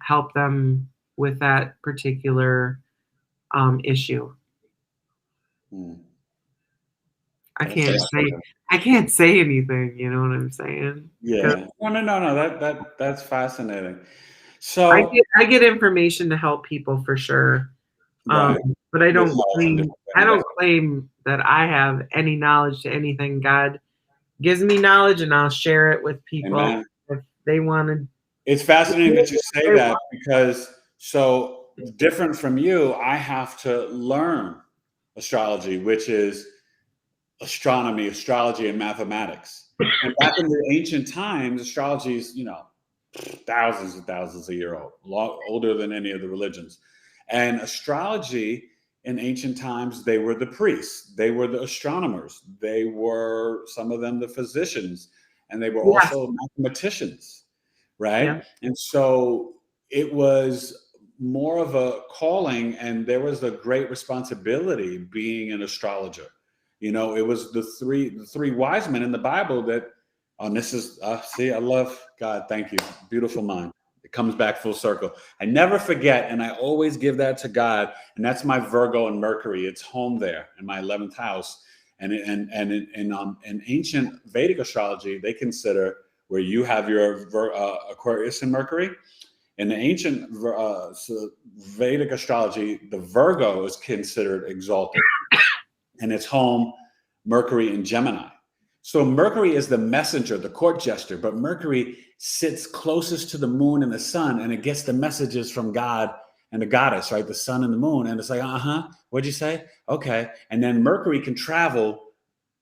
B: help them with that particular issue. I can't say anything. You know what I'm saying?
A: Yeah. No. That's fascinating. So
B: I get information to help people for sure.
A: Right.
B: But I don't claim that I have any knowledge to anything. God gives me knowledge, and I'll share it with people. Amen. If they want to.
A: It's fascinating that you say that, because so different from you, I have to learn astrology, which is astronomy, astrology, and mathematics. And back in the ancient times, astrology is, thousands and thousands of years old, a lot older than any of the religions. And astrology in ancient times, they were the priests, they were the astronomers, they were, some of them, the physicians, and they were also mathematicians, right? Yeah. And so it was more of a calling, and there was a great responsibility being an astrologer. It was the three wise men in the Bible that, and this is, see, I love God. Thank you. Beautiful mind. It comes back full circle. I never forget, and I always give that to God. And that's my Virgo and Mercury. It's home there in my 11th house. And in ancient Vedic astrology, they consider where you have your Aquarius and Mercury. In the ancient Vedic astrology, the Virgo is considered exalted, and it's home Mercury in Gemini. So Mercury is the messenger, the court jester, but Mercury sits closest to the moon and the sun, and it gets the messages from God and the goddess, right? The sun and the moon. And it's like, what'd you say? Okay. And then Mercury can travel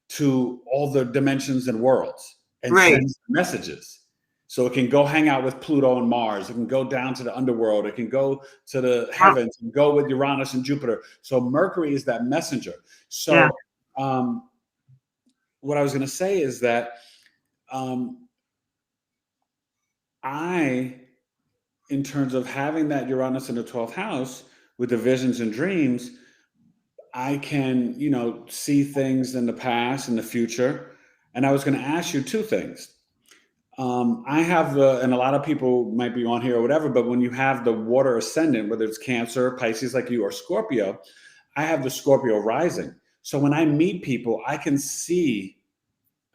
A: to all the dimensions and worlds and
B: Right.
A: send messages. So it can go hang out with Pluto and Mars. It can go down to the underworld. It can go to the heavens and go with Uranus and Jupiter. So Mercury is that messenger. So what I was going to say is that in terms of having that Uranus in the 12th house with the visions and dreams, I can, see things in the past and the future. And I was going to ask you two things. I have and a lot of people might be on here or whatever, but when you have the water ascendant, whether it's Cancer, Pisces like you, or Scorpio, I have the Scorpio rising. So when I meet people, I can see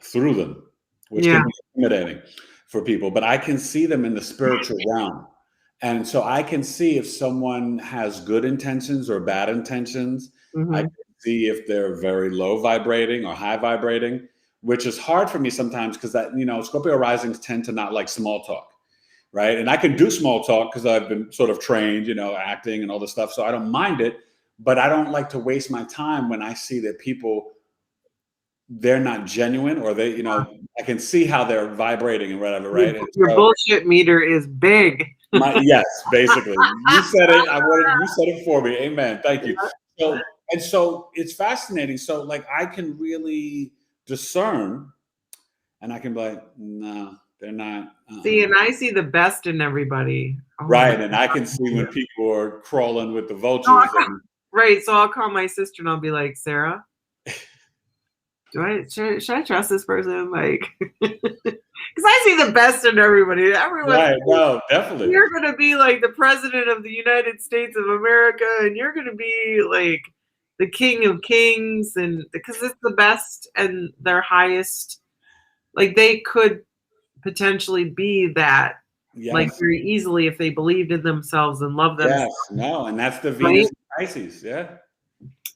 A: through them, which can be intimidating for people, but I can see them in the spiritual realm. And so I can see if someone has good intentions or bad intentions. I can see if they're very low vibrating or high vibrating, which is hard for me sometimes because Scorpio risings tend to not like small talk, right? And I can do small talk because I've been sort of trained, acting and all this stuff. So I don't mind it, but I don't like to waste my time when I see that people, they're not genuine, or they, I can see how they're vibrating and whatever, right?
B: Your bullshit meter is big.
A: Yes, basically. You said it. You said it for me. Amen. Thank you. So it's fascinating. So like I can really discern, and I can be like, no, they're not.
B: See, and I see the best in everybody.
A: Right. And I can see when people are crawling with the vultures.
B: Right. So I'll call my sister and I'll be like, Sarah, should I trust this person? Like, because I see the best in everybody. Everyone,
A: right? No, definitely.
B: You're going to be like the president of the United States of America, and you're going to be like the king of kings, and because it's the best and their highest. Like they could potentially be that, like very easily if they believed in themselves and loved themselves.
A: Yes, no, and that's the Venus Pisces, yeah.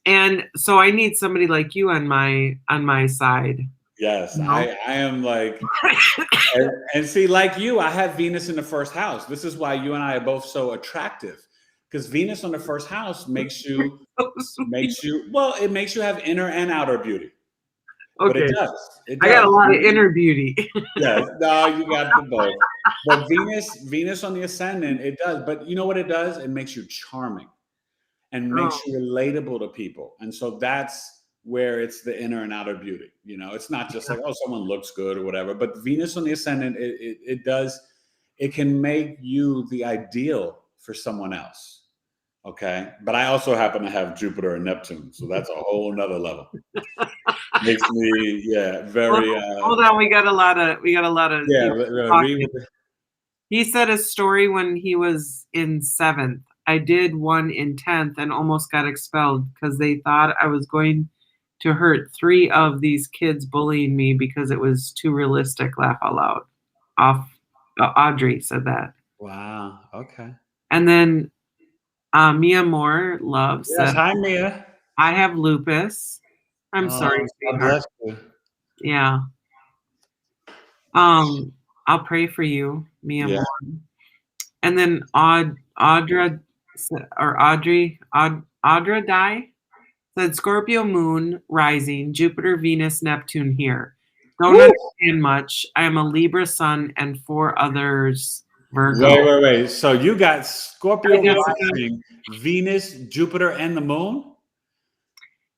B: And so I need somebody like you on my side.
A: Yes, I am like, and see, like you, I have Venus in the first house. This is why you and I are both so attractive, because Venus on the first house makes you, it makes you have inner and outer beauty. Okay. But it does.
B: I got a lot of inner beauty.
A: Yes, no, you got the both. But Venus on the ascendant, it does. But you know what it does? It makes you charming and makes you relatable to people. And so that's where it's the inner and outer beauty. It's not just like, oh, someone looks good or whatever. But Venus on the ascendant, it can make you the ideal for someone else. Okay. But I also happen to have Jupiter and Neptune. So that's a whole nother level. Makes me, very.
B: Hold on, we got a lot of. He said a story when he was in 7th. I did one in 10th and almost got expelled because they thought I was going to hurt 3 of these kids bullying me because it was too realistic. Laugh out loud. Audrey said that.
A: Wow. Okay.
B: And then Mia Moore loves.
A: Yes, hi Mia.
B: I have lupus. I'm sorry, sweetheart. Yeah. I'll pray for you, Mia Moore. And then Audra Die said Scorpio Moon rising, Jupiter, Venus, Neptune here. Don't understand much. I am a Libra Sun and 4 others Virgo.
A: Wait. So you got Scorpio rising, Venus, Jupiter, and the moon?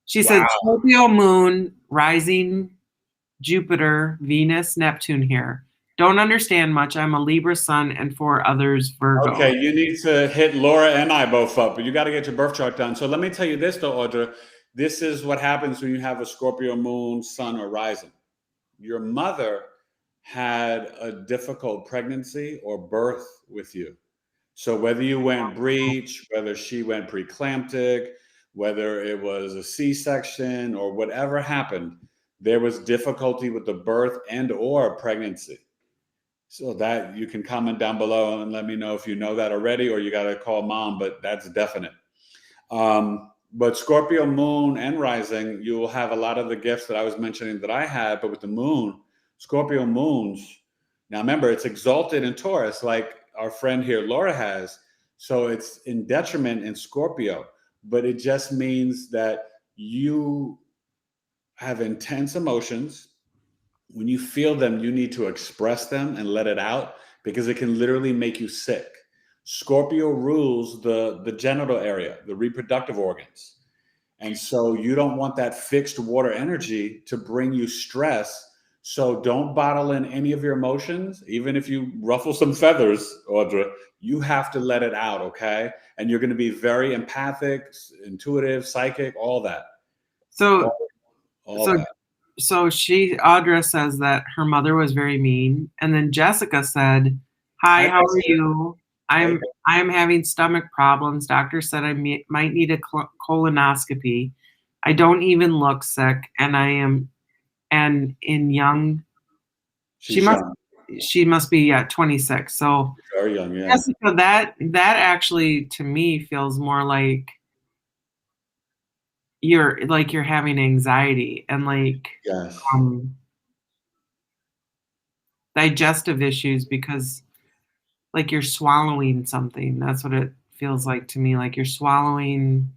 B: She said Scorpio Moon rising, Jupiter, Venus, Neptune here. Don't understand much. I'm a Libra Sun and 4 others Virgo. Okay,
A: you need to hit Laura and I both up, but you got to get your birth chart done. So let me tell you this, though, Audra. This is what happens when you have a Scorpio Moon, Sun, or rising. Your mother had a difficult pregnancy or birth with you. So whether you went breech, whether she went preeclamptic, whether it was a C-section or whatever happened, there was difficulty with the birth and or pregnancy. So that you can comment down below and let me know if you know that already, or you got to call mom, but that's definite. But Scorpio moon and rising, you will have a lot of the gifts that I was mentioning that I had, but with the moon, Scorpio moons. Now remember, it's exalted in Taurus, like our friend here, Laura has. So it's in detriment in Scorpio, but it just means that you have intense emotions. When you feel them, you need to express them and let it out because it can literally make you sick. Scorpio rules the genital area, the reproductive organs. And so you don't want that fixed water energy to bring you stress. So don't bottle in any of your emotions. Even if you ruffle some feathers, Audra, you have to let it out, okay? And you're going to be very empathic, intuitive, psychic, all that.
B: So,
A: All
B: so,
A: that.
B: so Audra says that her mother was very mean. And then Jessica said, "Hi, how are you? I'm having stomach problems. Doctor said I might need a colonoscopy. I don't even look sick, and I am, and in young, she must be 26. So
A: very young, yeah.
B: Jessica, that actually to me feels more like you're having anxiety and
A: yes.
B: Digestive issues because like you're swallowing something. That's what it feels like to me. Like you're swallowing.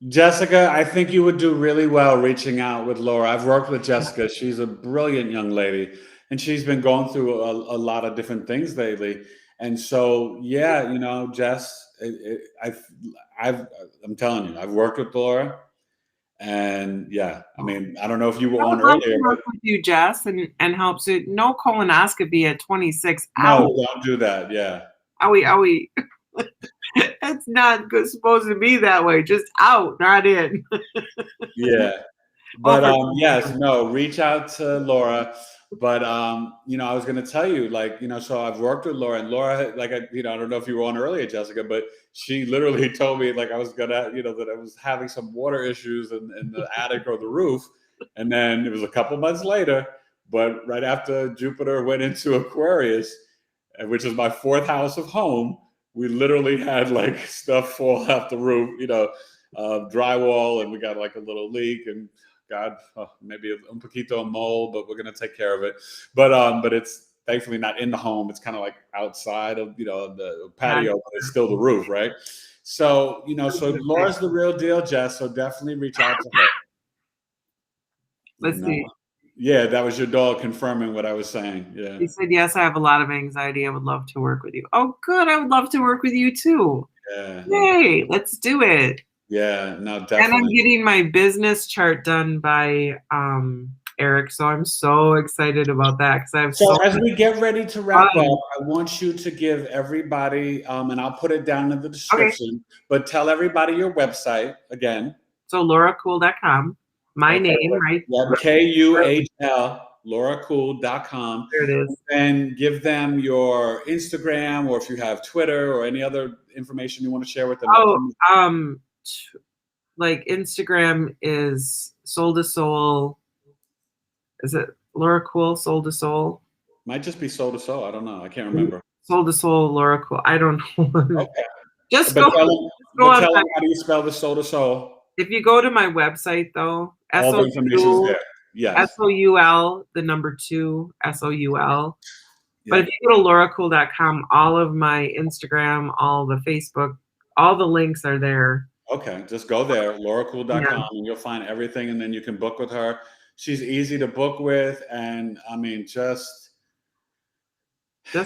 A: Jessica, I think you would do really well reaching out with Laura. I've worked with Jessica. She's a brilliant young lady, and she's been going through a lot of different things lately. And so, yeah, Jess, I'm telling you, I've worked with Laura, and yeah, I mean, I don't know if you were
B: I would
A: on
B: love
A: earlier,
B: to work with you, Jess, and help. So no colonoscopy at 26.
A: no, don't do that. Yeah.
B: Owie. It's not supposed to be that way. Just out, not in.
A: Yeah. But yes, no, reach out to Laura. But I was going to tell you, so I've worked with Laura, and Laura, I don't know if you were on earlier, Jessica, but she literally told me I was gonna, that I was having some water issues in the attic or the roof, and then it was a couple months later, but right after Jupiter went into Aquarius, which is my fourth house of home, we literally had stuff fall off the roof, drywall, and we got a little leak, and God, maybe un poquito mold, but we're gonna take care of it. But it's thankfully not in the home. It's kind of outside of the patio, but it's still the roof, right? So so Laura's the real deal, Jess. So definitely reach out to her.
B: Let's see.
A: Yeah, that was your dog confirming what I was saying. Yeah.
B: He said, "Yes, I have a lot of anxiety. I would love to work with you." Oh, good. I would love to work with you too.
A: Yeah.
B: Yay! Let's do it.
A: Yeah, no, definitely.
B: And I'm getting my business chart done by Eric, so I'm so excited about that because I have
A: so as we get ready to wrap up, I want you to give everybody, and I'll put it down in the description, but tell everybody your website again.
B: So LauraKuhl.com. My name, right?
A: Yeah, Kuhl, LauraKuhl.com.
B: There it is.
A: And give them your Instagram, or if you have Twitter or any other information you want to share with them.
B: Instagram is Soul to Soul. Is it Laura Kuhl, Soul to Soul?
A: Might just be Soul to Soul. I don't know. I can't remember.
B: Soul to Soul, Laura Kuhl. I don't know.
A: Okay.
B: Just
A: go
B: on.
A: Tell them how do you spell the Soul to Soul.
B: If you go to my website, though,
A: all the information is there. Yes.
B: SOUL, the number 2, SOUL. Yeah. But if you go to LauraKuhl.com, all of my Instagram, all the Facebook, all the links are there.
A: Okay, just go there, LauraKuhl.com, and you'll find everything, and then you can book with her. She's easy to book with, and I mean, just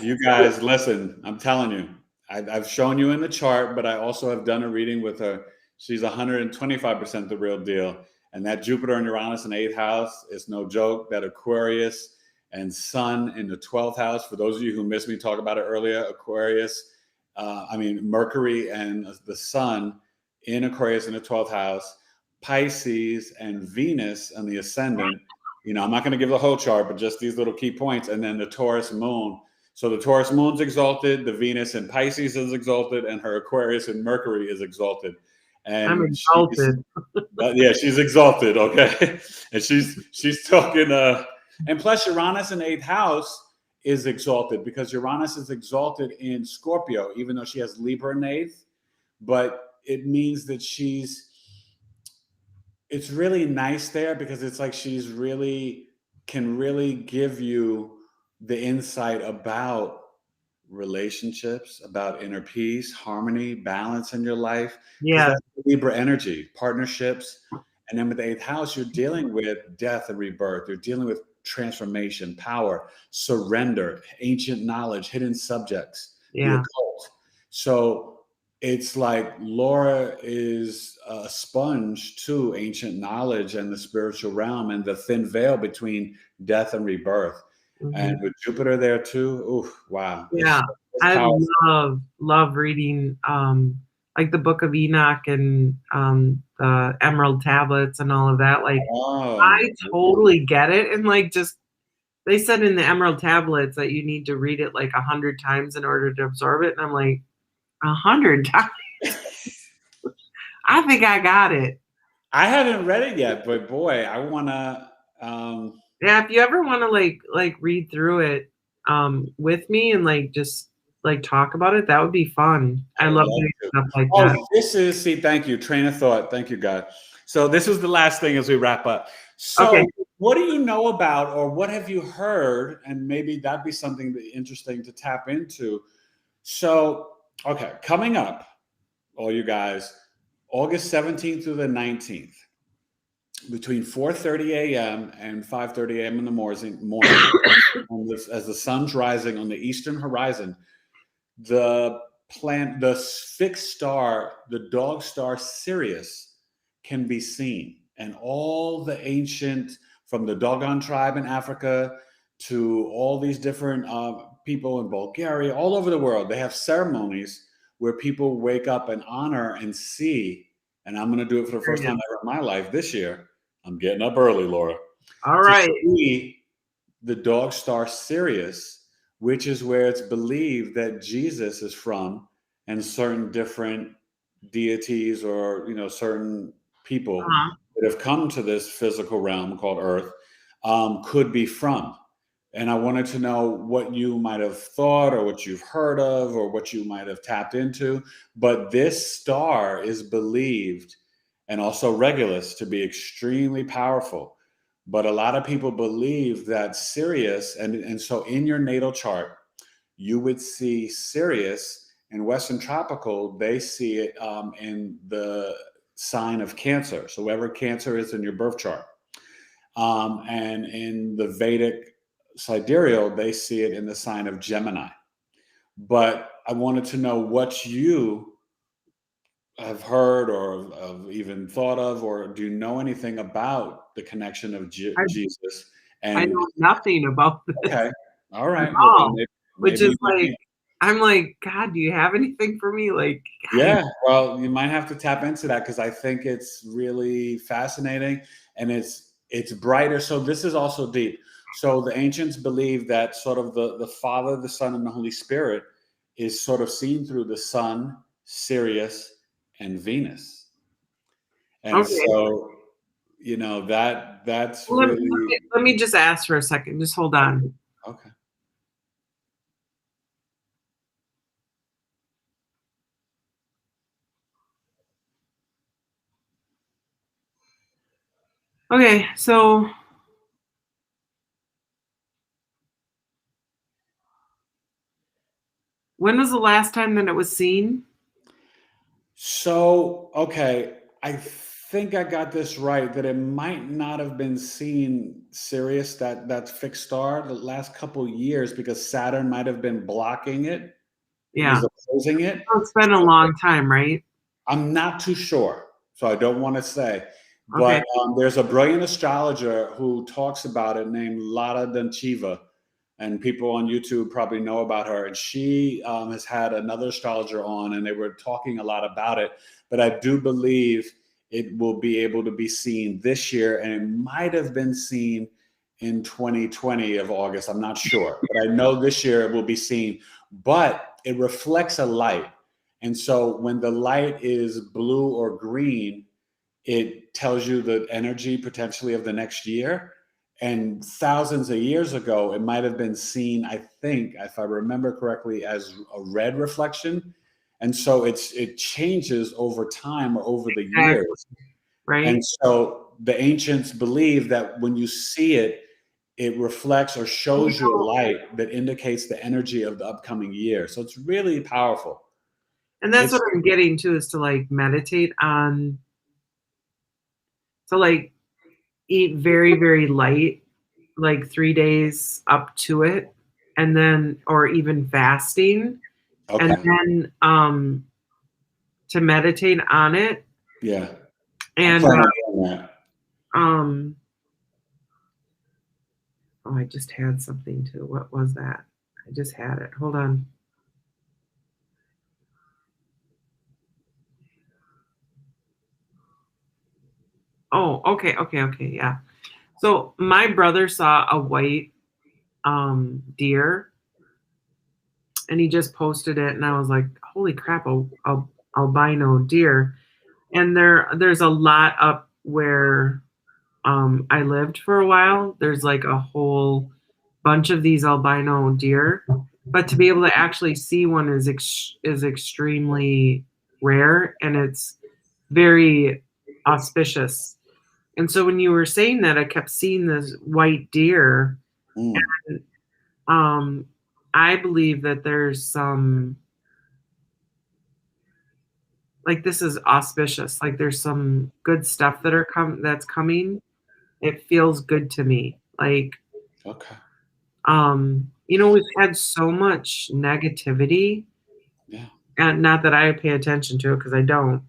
A: you guys, listen, I'm telling you, I've shown you in the chart, but I also have done a reading with her. She's 125% the real deal. And that Jupiter and Uranus in the 8th house is no joke. That Aquarius and Sun in the 12th house, for those of you who missed me talk about it earlier, Mercury and the Sun in Aquarius in the 12th house, Pisces and Venus on the ascendant. I'm not going to give the whole chart, but just these little key points. And then the Taurus moon. So the Taurus moon's exalted, the Venus in Pisces is exalted, and her Aquarius and Mercury is exalted. And
B: I'm exalted.
A: She's exalted, okay? And she's talking, and plus Uranus in 8th house is exalted because Uranus is exalted in Scorpio, even though she has Libra in 8th. But it means that it's really nice there because it's like she's really can really give you the insight about relationships, about inner peace, harmony, balance in your life, because
B: Yeah.
A: that's the Libra energy, partnerships. And then with the eighth house, you're dealing with death and rebirth. You're dealing with transformation, power, surrender, ancient knowledge, hidden subjects, the
B: Yeah.
A: occult. So it's like Laura is a sponge to ancient knowledge and the spiritual realm and the thin veil between death and rebirth. And with Jupiter there too, ooh, wow.
B: Yeah.
A: It's
B: I
A: powerful.
B: love reading like the Book of Enoch and the Emerald Tablets and all of that. Like
A: Oh,
B: I totally get it. And like just they said in the Emerald Tablets that you need to read it like 100 times in order to absorb it. And I'm like, 100 times? I think I got it.
A: I haven't read it yet, but boy, I wanna
B: Yeah, if you ever want to like read through it with me and like just like talk about it, that would be fun. I
A: I would
B: love
A: love
B: doing
A: to.
B: stuff like that.
A: Oh, thank you, train of thought. Thank you, God. So this is the last thing as we wrap up.
B: Okay.
A: So what do you know about, or what have you heard? And maybe that'd be something interesting to tap into. So, okay, coming up, all you guys, August 17th through the 19th, between 4:30 a.m. and 5:30 a.m. in the morning, as the sun's rising on the eastern horizon, the fixed star, the dog star Sirius, can be seen, and all the ancient, from the Dogon tribe in Africa to all these different people in Bulgaria, all over the world, they have ceremonies where people wake up and honor and see. And I'm going to do it for the first time ever in my life this year. I'm getting up early, Laura,
B: All
A: to
B: right.
A: see the dog star Sirius, which is where it's believed that Jesus is from, and certain different deities or certain people
B: Uh-huh.
A: that have come to this physical realm called Earth could be from. And I wanted to know what you might have thought or what you've heard of or what you might have tapped into. But this star is believed, and also Regulus, to be extremely powerful. But a lot of people believe that Sirius, and so in your natal chart, you would see Sirius. In Western Tropical, they see it in the sign of Cancer. So wherever Cancer is in your birth chart. And in the Vedic sidereal, they see it in the sign of Gemini. But I wanted to know what you have heard or have even thought of, or do you know anything about the connection of Jesus?
B: I
A: And
B: know nothing about this
A: okay, all
B: at
A: right. Well, then
B: all, which
A: maybe
B: is
A: you might
B: like, I'm like, God, do you have anything for me? Like,
A: yeah, well, you might have to tap into that because I think it's really fascinating and it's brighter. So this is also deep. So the ancients believe that sort of the Father, the Son, and the Holy Spirit is sort of seen through the Sun, Sirius, and Venus. And
B: okay.
A: so, that's
B: Well,
A: really
B: let me just ask for a second. Just hold on.
A: okay.
B: Okay, so when was the last time that it was seen?
A: So, okay, I think I got this right that it might not have been seen Sirius, that fixed star, the last couple years because Saturn might have been blocking it. It
B: Yeah.
A: was opposing it.
B: Oh, it's been a long time, right?
A: I'm not too sure, so I don't want to say.
B: Okay.
A: But there's a brilliant astrologer who talks about it named Lada Danchiva, and people on YouTube probably know about her. And she has had another astrologer on, and they were talking a lot about it. But I do believe it will be able to be seen this year, and it might have been seen in 2020 of August. I'm not sure, but I know this year it will be seen. But it reflects a light. And so when the light is blue or green, it tells you the energy potentially of the next year. And thousands of years ago, it might have been seen, I think, if I remember correctly, as a red reflection. And so it changes over time or over the years.
B: Right.
A: And so the ancients believe that when you see it, it reflects or shows you a light that indicates the energy of the upcoming year. So it's really powerful.
B: And that's what I'm getting to, is to like meditate on, to like eat very, very light, like 3 days up to it, and then, or even fasting.
A: Okay.
B: And then to meditate on it.
A: Yeah.
B: And
A: that.
B: Oh, I just had something too. What was that? I just had it. Hold on. Oh, okay, yeah. So my brother saw a white deer, and he just posted it, and I was like, holy crap, a albino deer. And there's a lot up where I lived for a while. There's like a whole bunch of these albino deer, but to be able to actually see one is extremely rare, and it's very auspicious. And so when you were saying that, I kept seeing this white deer. And I believe that there's some, like, this is auspicious. Like, there's some good stuff that's coming. It feels good to me. Like,
A: okay.
B: We've had so much negativity.
A: Yeah.
B: And not that I pay attention to it, because I don't.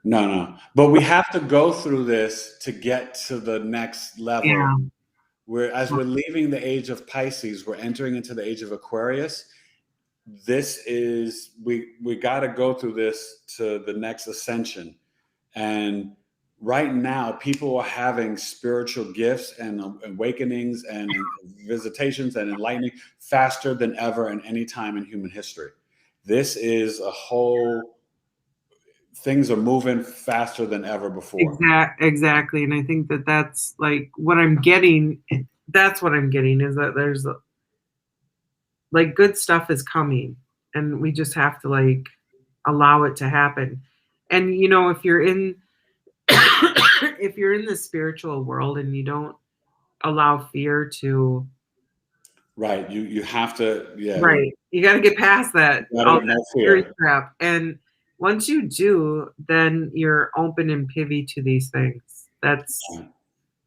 A: No. But we have to go through this to get to the next level.
B: Yeah.
A: As we're leaving the age of Pisces, we're entering into the age of Aquarius. This is, we got to go through this to the next ascension. And right now, people are having spiritual gifts and awakenings and visitations and enlightening faster than ever in any time in human history. This is a whole, things are moving faster than ever before.
B: Exactly. And I think that that's like what I'm getting. That's what I'm getting, is that there's like good stuff is coming, and we just have to like allow it to happen. And if you're in if you're in the spiritual world and you don't allow fear to,
A: right, you have to, yeah,
B: right, you got to get past that, all that
A: fear
B: crap. And once you do, then you're open and privy to these things. That's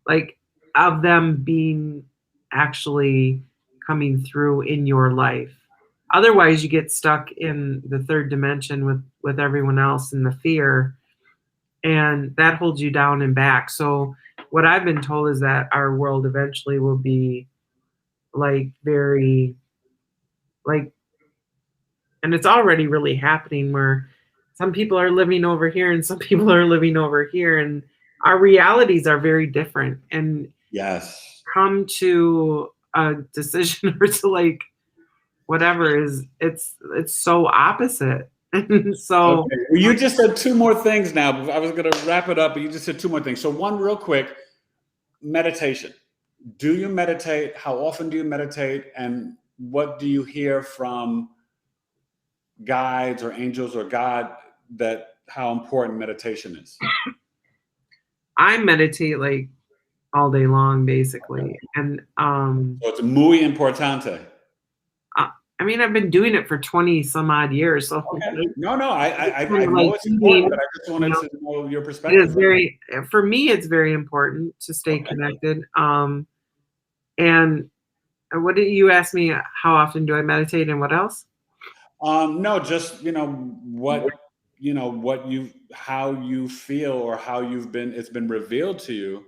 B: like, of them being actually coming through in your life. Otherwise, you get stuck in the third dimension with everyone else in the fear, and that holds you down and back. So what I've been told is that our world eventually will be like very, like, and it's already really happening, where some people are living over here and some people are living over here, and our realities are very different. And
A: yes,
B: come to a decision or to like whatever is, it's so opposite. So
A: okay. Well, you just said two more things now. I was going to wrap it up, but you just said two more things. So one real quick, meditation. Do you meditate? How often do you meditate? And what do you hear from guides or angels or God that how important meditation is?
B: I meditate like all day long, basically. And
A: so it's muy importante.
B: I mean, I've been doing it for 20 some odd years. So
A: okay. No, I
B: kind of
A: know
B: like
A: it's important, but I just wanted to know your perspective.
B: It is very, for me, it's very important to stay connected. And what did you ask me? How often do I meditate, and what else?
A: No, just how you feel, or how it's been revealed to you,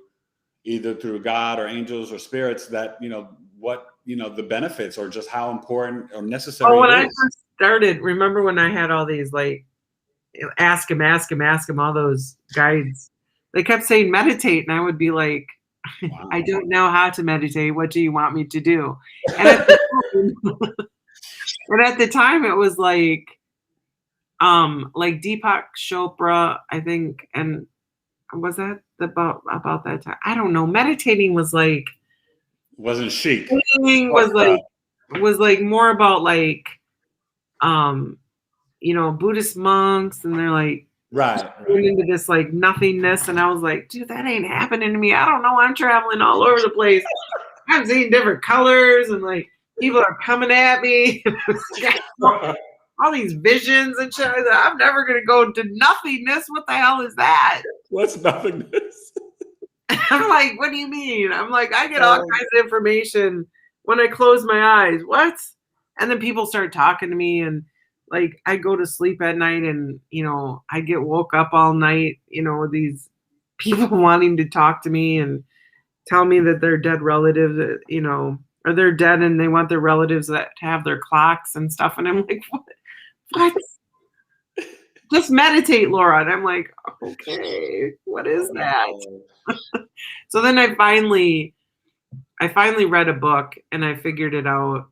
A: either through God or angels or spirits, that the benefits, or just how important or necessary.
B: Oh, when I first started, remember when I had all these like ask him, all those guides, they kept saying meditate, and I would be like, wow. I don't know how to meditate. What do you want me to do? And at the time, it was like Deepak Chopra, I think, and was that about that time? I don't know. Meditating was like,
A: wasn't chic.
B: Was like more about like Buddhist monks, and they're like
A: Right.
B: going into this like nothingness. And I was like, dude, that ain't happening to me. I don't know. I'm traveling all over the place. I'm seeing different colors, and like people are coming at me. All these visions and shit. I'm never gonna go to nothingness. What the hell is that?
A: What's nothingness?
B: I'm like, what do you mean? I'm like, I get all kinds of information when I close my eyes. What? And then people start talking to me, and like I go to sleep at night, and I get woke up all night, with these people wanting to talk to me and tell me that they're dead relatives, or they're dead and they want their relatives to have their clocks and stuff. And I'm like, what? Just meditate, Laura. And I'm like, okay, what is that? So then I finally read a book and I figured it out.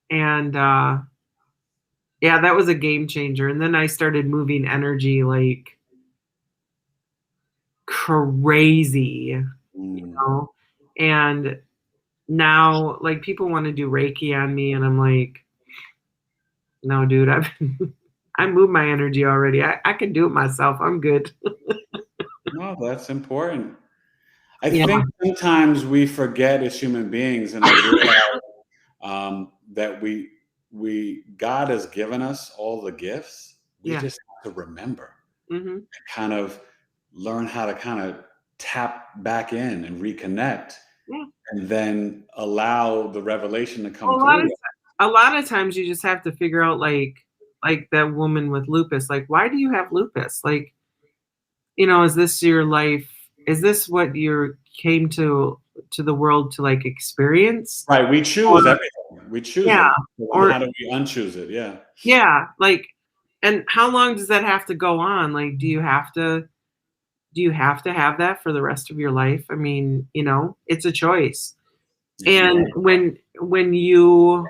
B: And yeah, that was a game changer. And then I started moving energy like crazy, and now like people want to do Reiki on me, and I'm like, no, dude, I moved my energy already. I can do it myself. I'm good.
A: No, that's important. I think sometimes we forget as human beings, and I realize that God has given us all the gifts. We just have to remember, and kind of learn how to kind of tap back in and reconnect, and then allow the revelation to come through.
B: A lot of times you just have to figure out like that woman with lupus, like, why do you have lupus? Like, is this your life? Is this what you came to the world to like experience?
A: Right. We choose everything. We choose it.
B: Or
A: how do we unchoose it? Yeah.
B: Yeah. Like, and how long does that have to go on? Like, do you have to have that for the rest of your life? I mean, it's a choice. And when you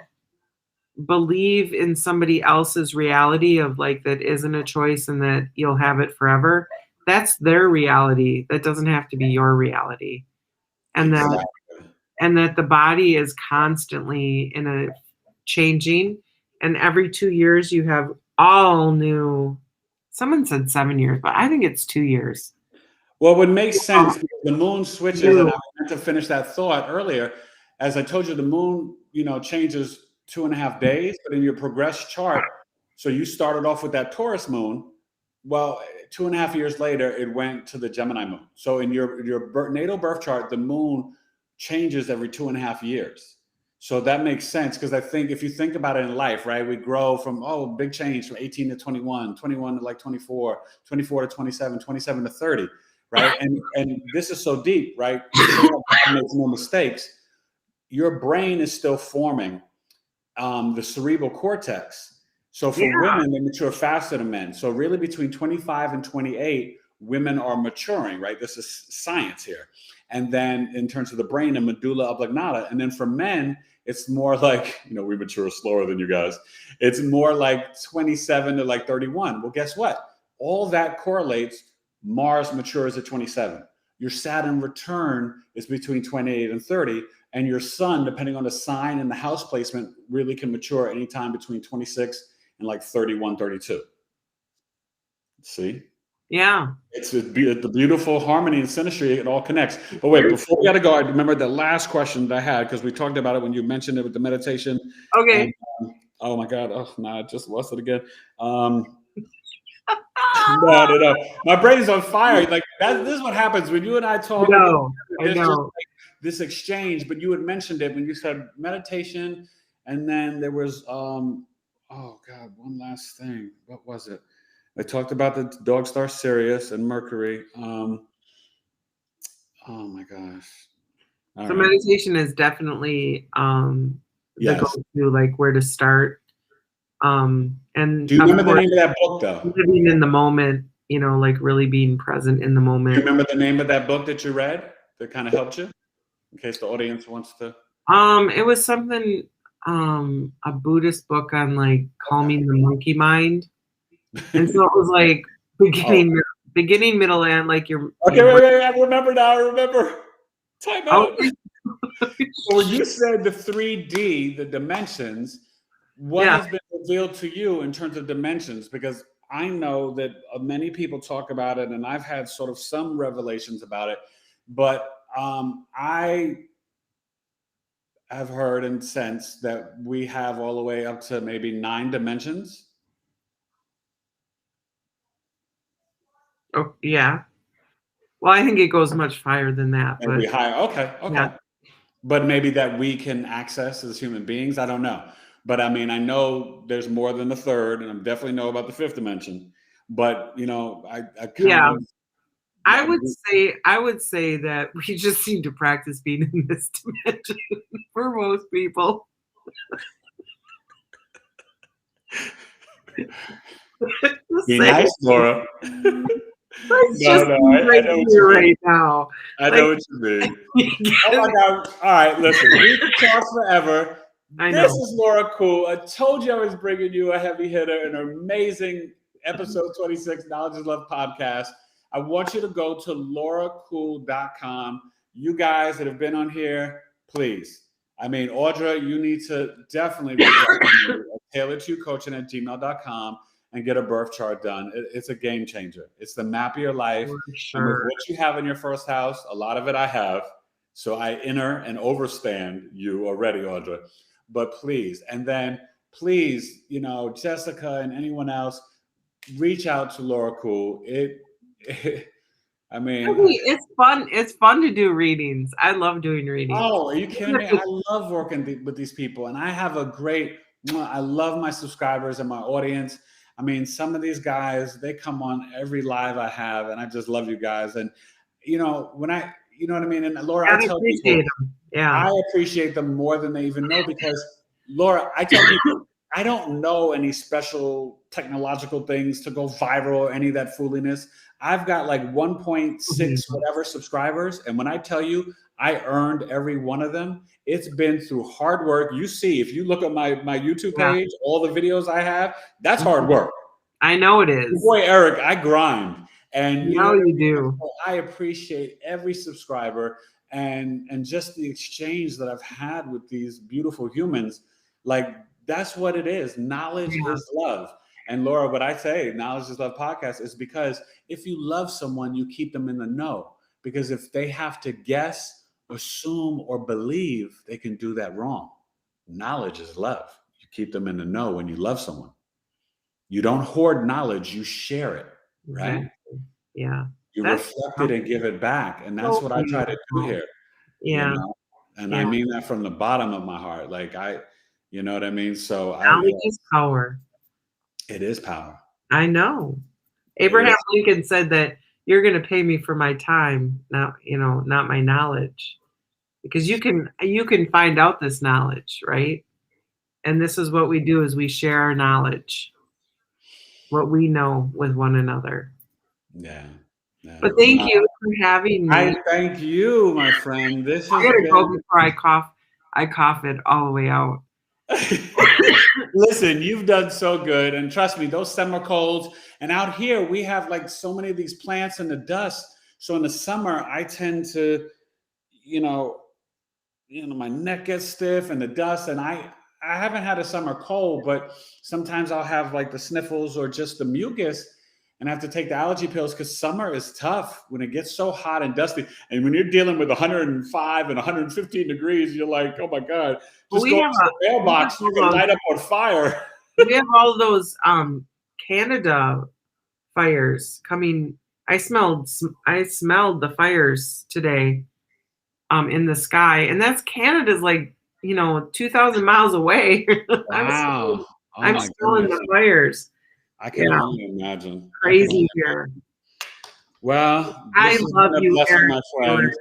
B: believe in somebody else's reality of like that isn't a choice and that you'll have it forever, that's their reality. That doesn't have to be your reality. And that the body is constantly in a changing, and every 2 years you have all new. Someone said 7 years, but I think it's 2 years.
A: Well, it would make sense because the moon switches, and I meant to finish that thought earlier. As I told you, the moon, changes 2.5 days, but in your progressed chart, so you started off with that Taurus moon. Well, 2.5 years later, it went to the Gemini moon. So in your natal birth chart, the moon changes every 2.5 years. So that makes sense, because I think if you think about it in life, right, we grow from, big change from 18 to 21, 21 to like 24, 24 to 27, 27 to 30, right? And this is so deep, right? God makes no mistakes. Your brain is still forming the cerebral cortex. So for women, they mature faster than men. So really between 25 and 28, women are maturing, right? This is science here. And then in terms of the brain, and medulla oblongata. And then for men, it's more like, we mature slower than you guys. It's more like 27 to like 31. Well, guess what? All that correlates. Mars matures at 27. Your Saturn return is between 28 and 30. And your sun, depending on the sign and the house placement, really can mature anytime between 26 and like 31, 32. See?
B: Yeah.
A: It's the beautiful harmony and synastry. It all connects. But wait, before we got to go, I remember the last question that I had, because we talked about it when you mentioned it with the meditation.
B: Okay.
A: And, oh my God. Oh, no, I just lost it again. No. My brain is on fire. Like this is what happens when you and I talk.
B: I know.
A: This exchange, but you had mentioned it when you said meditation, and then there was oh God, one last thing. What was it? I talked about the dog star Sirius and Mercury. Oh my gosh.
B: So meditation is definitely the go-to, like where to start. And
A: do you remember the name of that book though?
B: Living in the moment, like really being present in the moment.
A: Do you remember the name of that book that you read that kind of helped you? In case the audience wants to.
B: It was something, a Buddhist book on like calming the monkey mind. And so it was like beginning, middle, and like your.
A: Okay, wait, I remember now. I remember. Time out. So when you said the 3D, the dimensions, what has been revealed to you in terms of dimensions? Because I know that many people talk about it, and I've had sort of some revelations about it, but I have heard and sensed that we have all the way up to maybe 9 dimensions.
B: Oh, yeah. Well, I think it goes much higher than that, but
A: Maybe higher. Okay, okay.
B: yeah.
A: But maybe that we can access as human beings. I don't know. But I mean, I know there's more than the third, and I definitely know about the 5th dimension. But I kind
B: Yeah.
A: of
B: I would say that we just need to practice being in this dimension for most people.
A: be nice, Laura.
B: Let's just be right here, right now.
A: I know what you mean. Oh my God. All right, listen, we can talk forever. This is Laura Kuhl. I told you I was bringing you a heavy hitter, an amazing episode 26, Knowledge is Love podcast. I want you to go to laurakuhl.com. You guys that have been on here, please. I mean, Audra, you need to definitely reach out to me at tailoredtocoaching@gmail.com and get a birth chart done. It's a game changer. It's the map of your life. And with what you have in your first house, a lot of it I have. So I inner and overstand you already, Audra. But please, and then please, Jessica and anyone else, reach out to Laura Kuhl. I mean,
B: it's fun. It's fun to do readings. I love doing readings.
A: Oh, are you kidding me? I love working with these people, and I have I love my subscribers and my audience. I mean, some of these guys, they come on every live I have, and I just love you guys. And you know what I mean? And Laura, I tell people, I appreciate them more than they even know, because Laura, I tell people, I don't know any special technological things to go viral or any of that fooliness. I've got like 1.6 whatever subscribers. And when I tell you I earned every one of them, it's been through hard work. You see, if you look at my YouTube page, all the videos I have, that's hard work.
B: I know it is.
A: Boy, Eric, I grind. And
B: you do.
A: I appreciate every subscriber and just the exchange that I've had with these beautiful humans. Like, that's what it is. Knowledge is love. And Laura, what I say, Knowledge is Love podcast, is because if you love someone, you keep them in the know. Because if they have to guess, assume, or believe, they can do that wrong. Knowledge is love. You keep them in the know when you love someone. You don't hoard knowledge, you share it, right?
B: Exactly. Yeah.
A: You reflect it and give it back. And that's what I try to do here.
B: Yeah.
A: And I mean that from the bottom of my heart. Like you know what I mean? So
B: knowledge is power.
A: It is power.
B: I know. Abraham Lincoln said that you're going to pay me for my time, not my knowledge, because you can find out this knowledge, right? And this is what we do: is we share our knowledge, what we know, with one another.
A: Yeah.
B: But thank you for having me.
A: I thank you, my friend. This is.
B: I gotta go before I cough. I cough it all the way out.
A: Listen, you've done so good, and trust me, those summer colds. And out here, we have like so many of these plants in the dust. So in the summer, I tend to, my neck gets stiff and the dust. And I haven't had a summer cold, but sometimes I'll have like the sniffles or just the mucus, and I have to take the allergy pills because summer is tough when it gets so hot and dusty. And when you're dealing with 105 and 115 degrees, you're like, oh my God, just go to the mailbox, you're going to light up on fire.
B: We have all those Canada fires coming. I smelled the fires today in the sky. And that's Canada's like, 2,000 miles away.
A: Wow.
B: I'm smelling the fires.
A: I can only imagine.
B: Crazy here.
A: Well,
B: I love you, Eric,
A: my friend.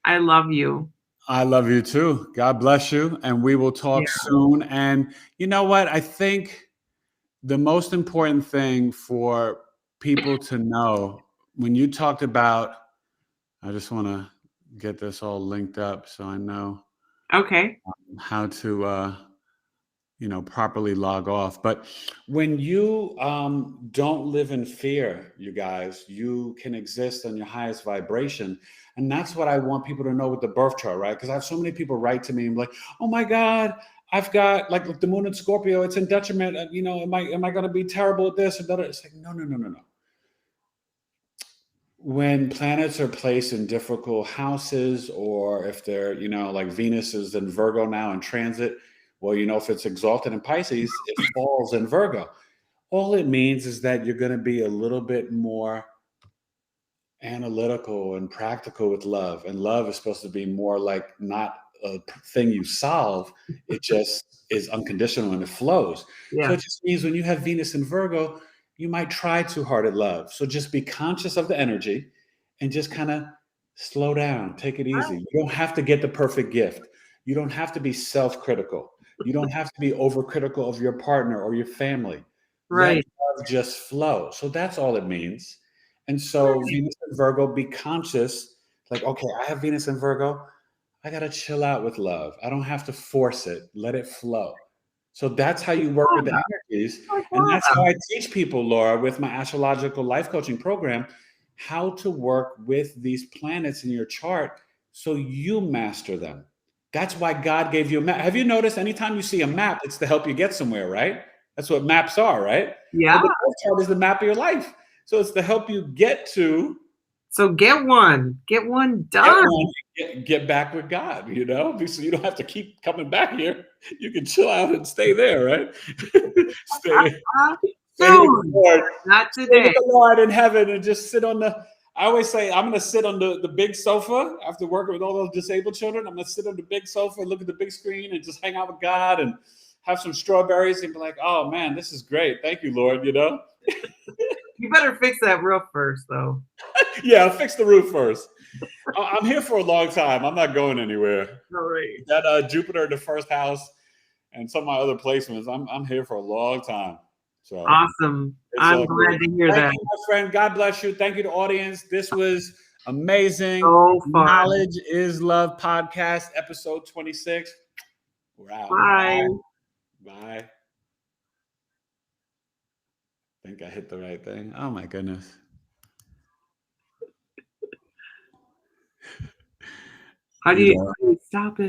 B: I love you.
A: I love you too. God bless you. And we will talk soon. And you know what? I think the most important thing for people to know, when you talked about, I just want to get this all linked up so I know how to properly log off. But when you don't live in fear, you guys, you can exist on your highest vibration. And that's what I want people to know with the birth chart, right? Because I have so many people write to me and be like, oh my God, I've got like the moon in Scorpio, it's in detriment. Am I going to be terrible at this or that? It's like, no, no, no, no, no. When planets are placed in difficult houses, or if they're, like Venus is in Virgo now in transit, well, if it's exalted in Pisces, it falls in Virgo. All it means is that you're going to be a little bit more analytical and practical with love. And love is supposed to be more like not a thing you solve, it just is unconditional and it flows. So
B: Yeah.
A: it just means when you have Venus in Virgo, you might try too hard at love. So just be conscious of the energy and just kind of slow down, take it easy. You don't have to get the perfect gift. You don't have to be self-critical. You don't have to be overcritical of your partner or your family. Let
B: Right.
A: love just flow. So that's all it means. And so Venus and Virgo, be conscious, like, okay, I have Venus and Virgo. I got to chill out with love. I don't have to force it. Let it flow. So that's how you work with the energies. And that's how I teach people, Laura, with my astrological life coaching program, how to work with these planets in your chart so you master them. That's why God gave you a map. Have you noticed anytime you see a map, it's to help you get somewhere, right? That's what maps are, right?
B: Yeah.
A: Well, the birth chart is the map of your life. So it's to help you get to
B: So get one done.
A: get back with God, so you don't have to keep coming back here. You can chill out and stay there, right? stay with the
B: Soon.
A: Lord.
B: Not
A: Stay
B: today.
A: with the Lord in heaven and just sit on I always say I'm going to sit on the big sofa after working with all those disabled children. I'm going to sit on the big sofa, look at the big screen, and just hang out with God and have some strawberries and be like, oh man, this is great. Thank you, Lord,
B: You better fix that roof first, though.
A: Yeah, I'll fix the roof first. I'm here for a long time. I'm not going anywhere.
B: All right.
A: That Jupiter in the first house and some of my other placements, I'm here for a long time. So
B: awesome. I'm glad to hear that.
A: Thank you, my friend. God bless you. Thank you to audience. This was amazing.
B: So fun.
A: Knowledge is Love podcast, episode 26. We're out.
B: Bye.
A: Bye. I think I hit the right thing. Oh my goodness.
B: How do you stop it?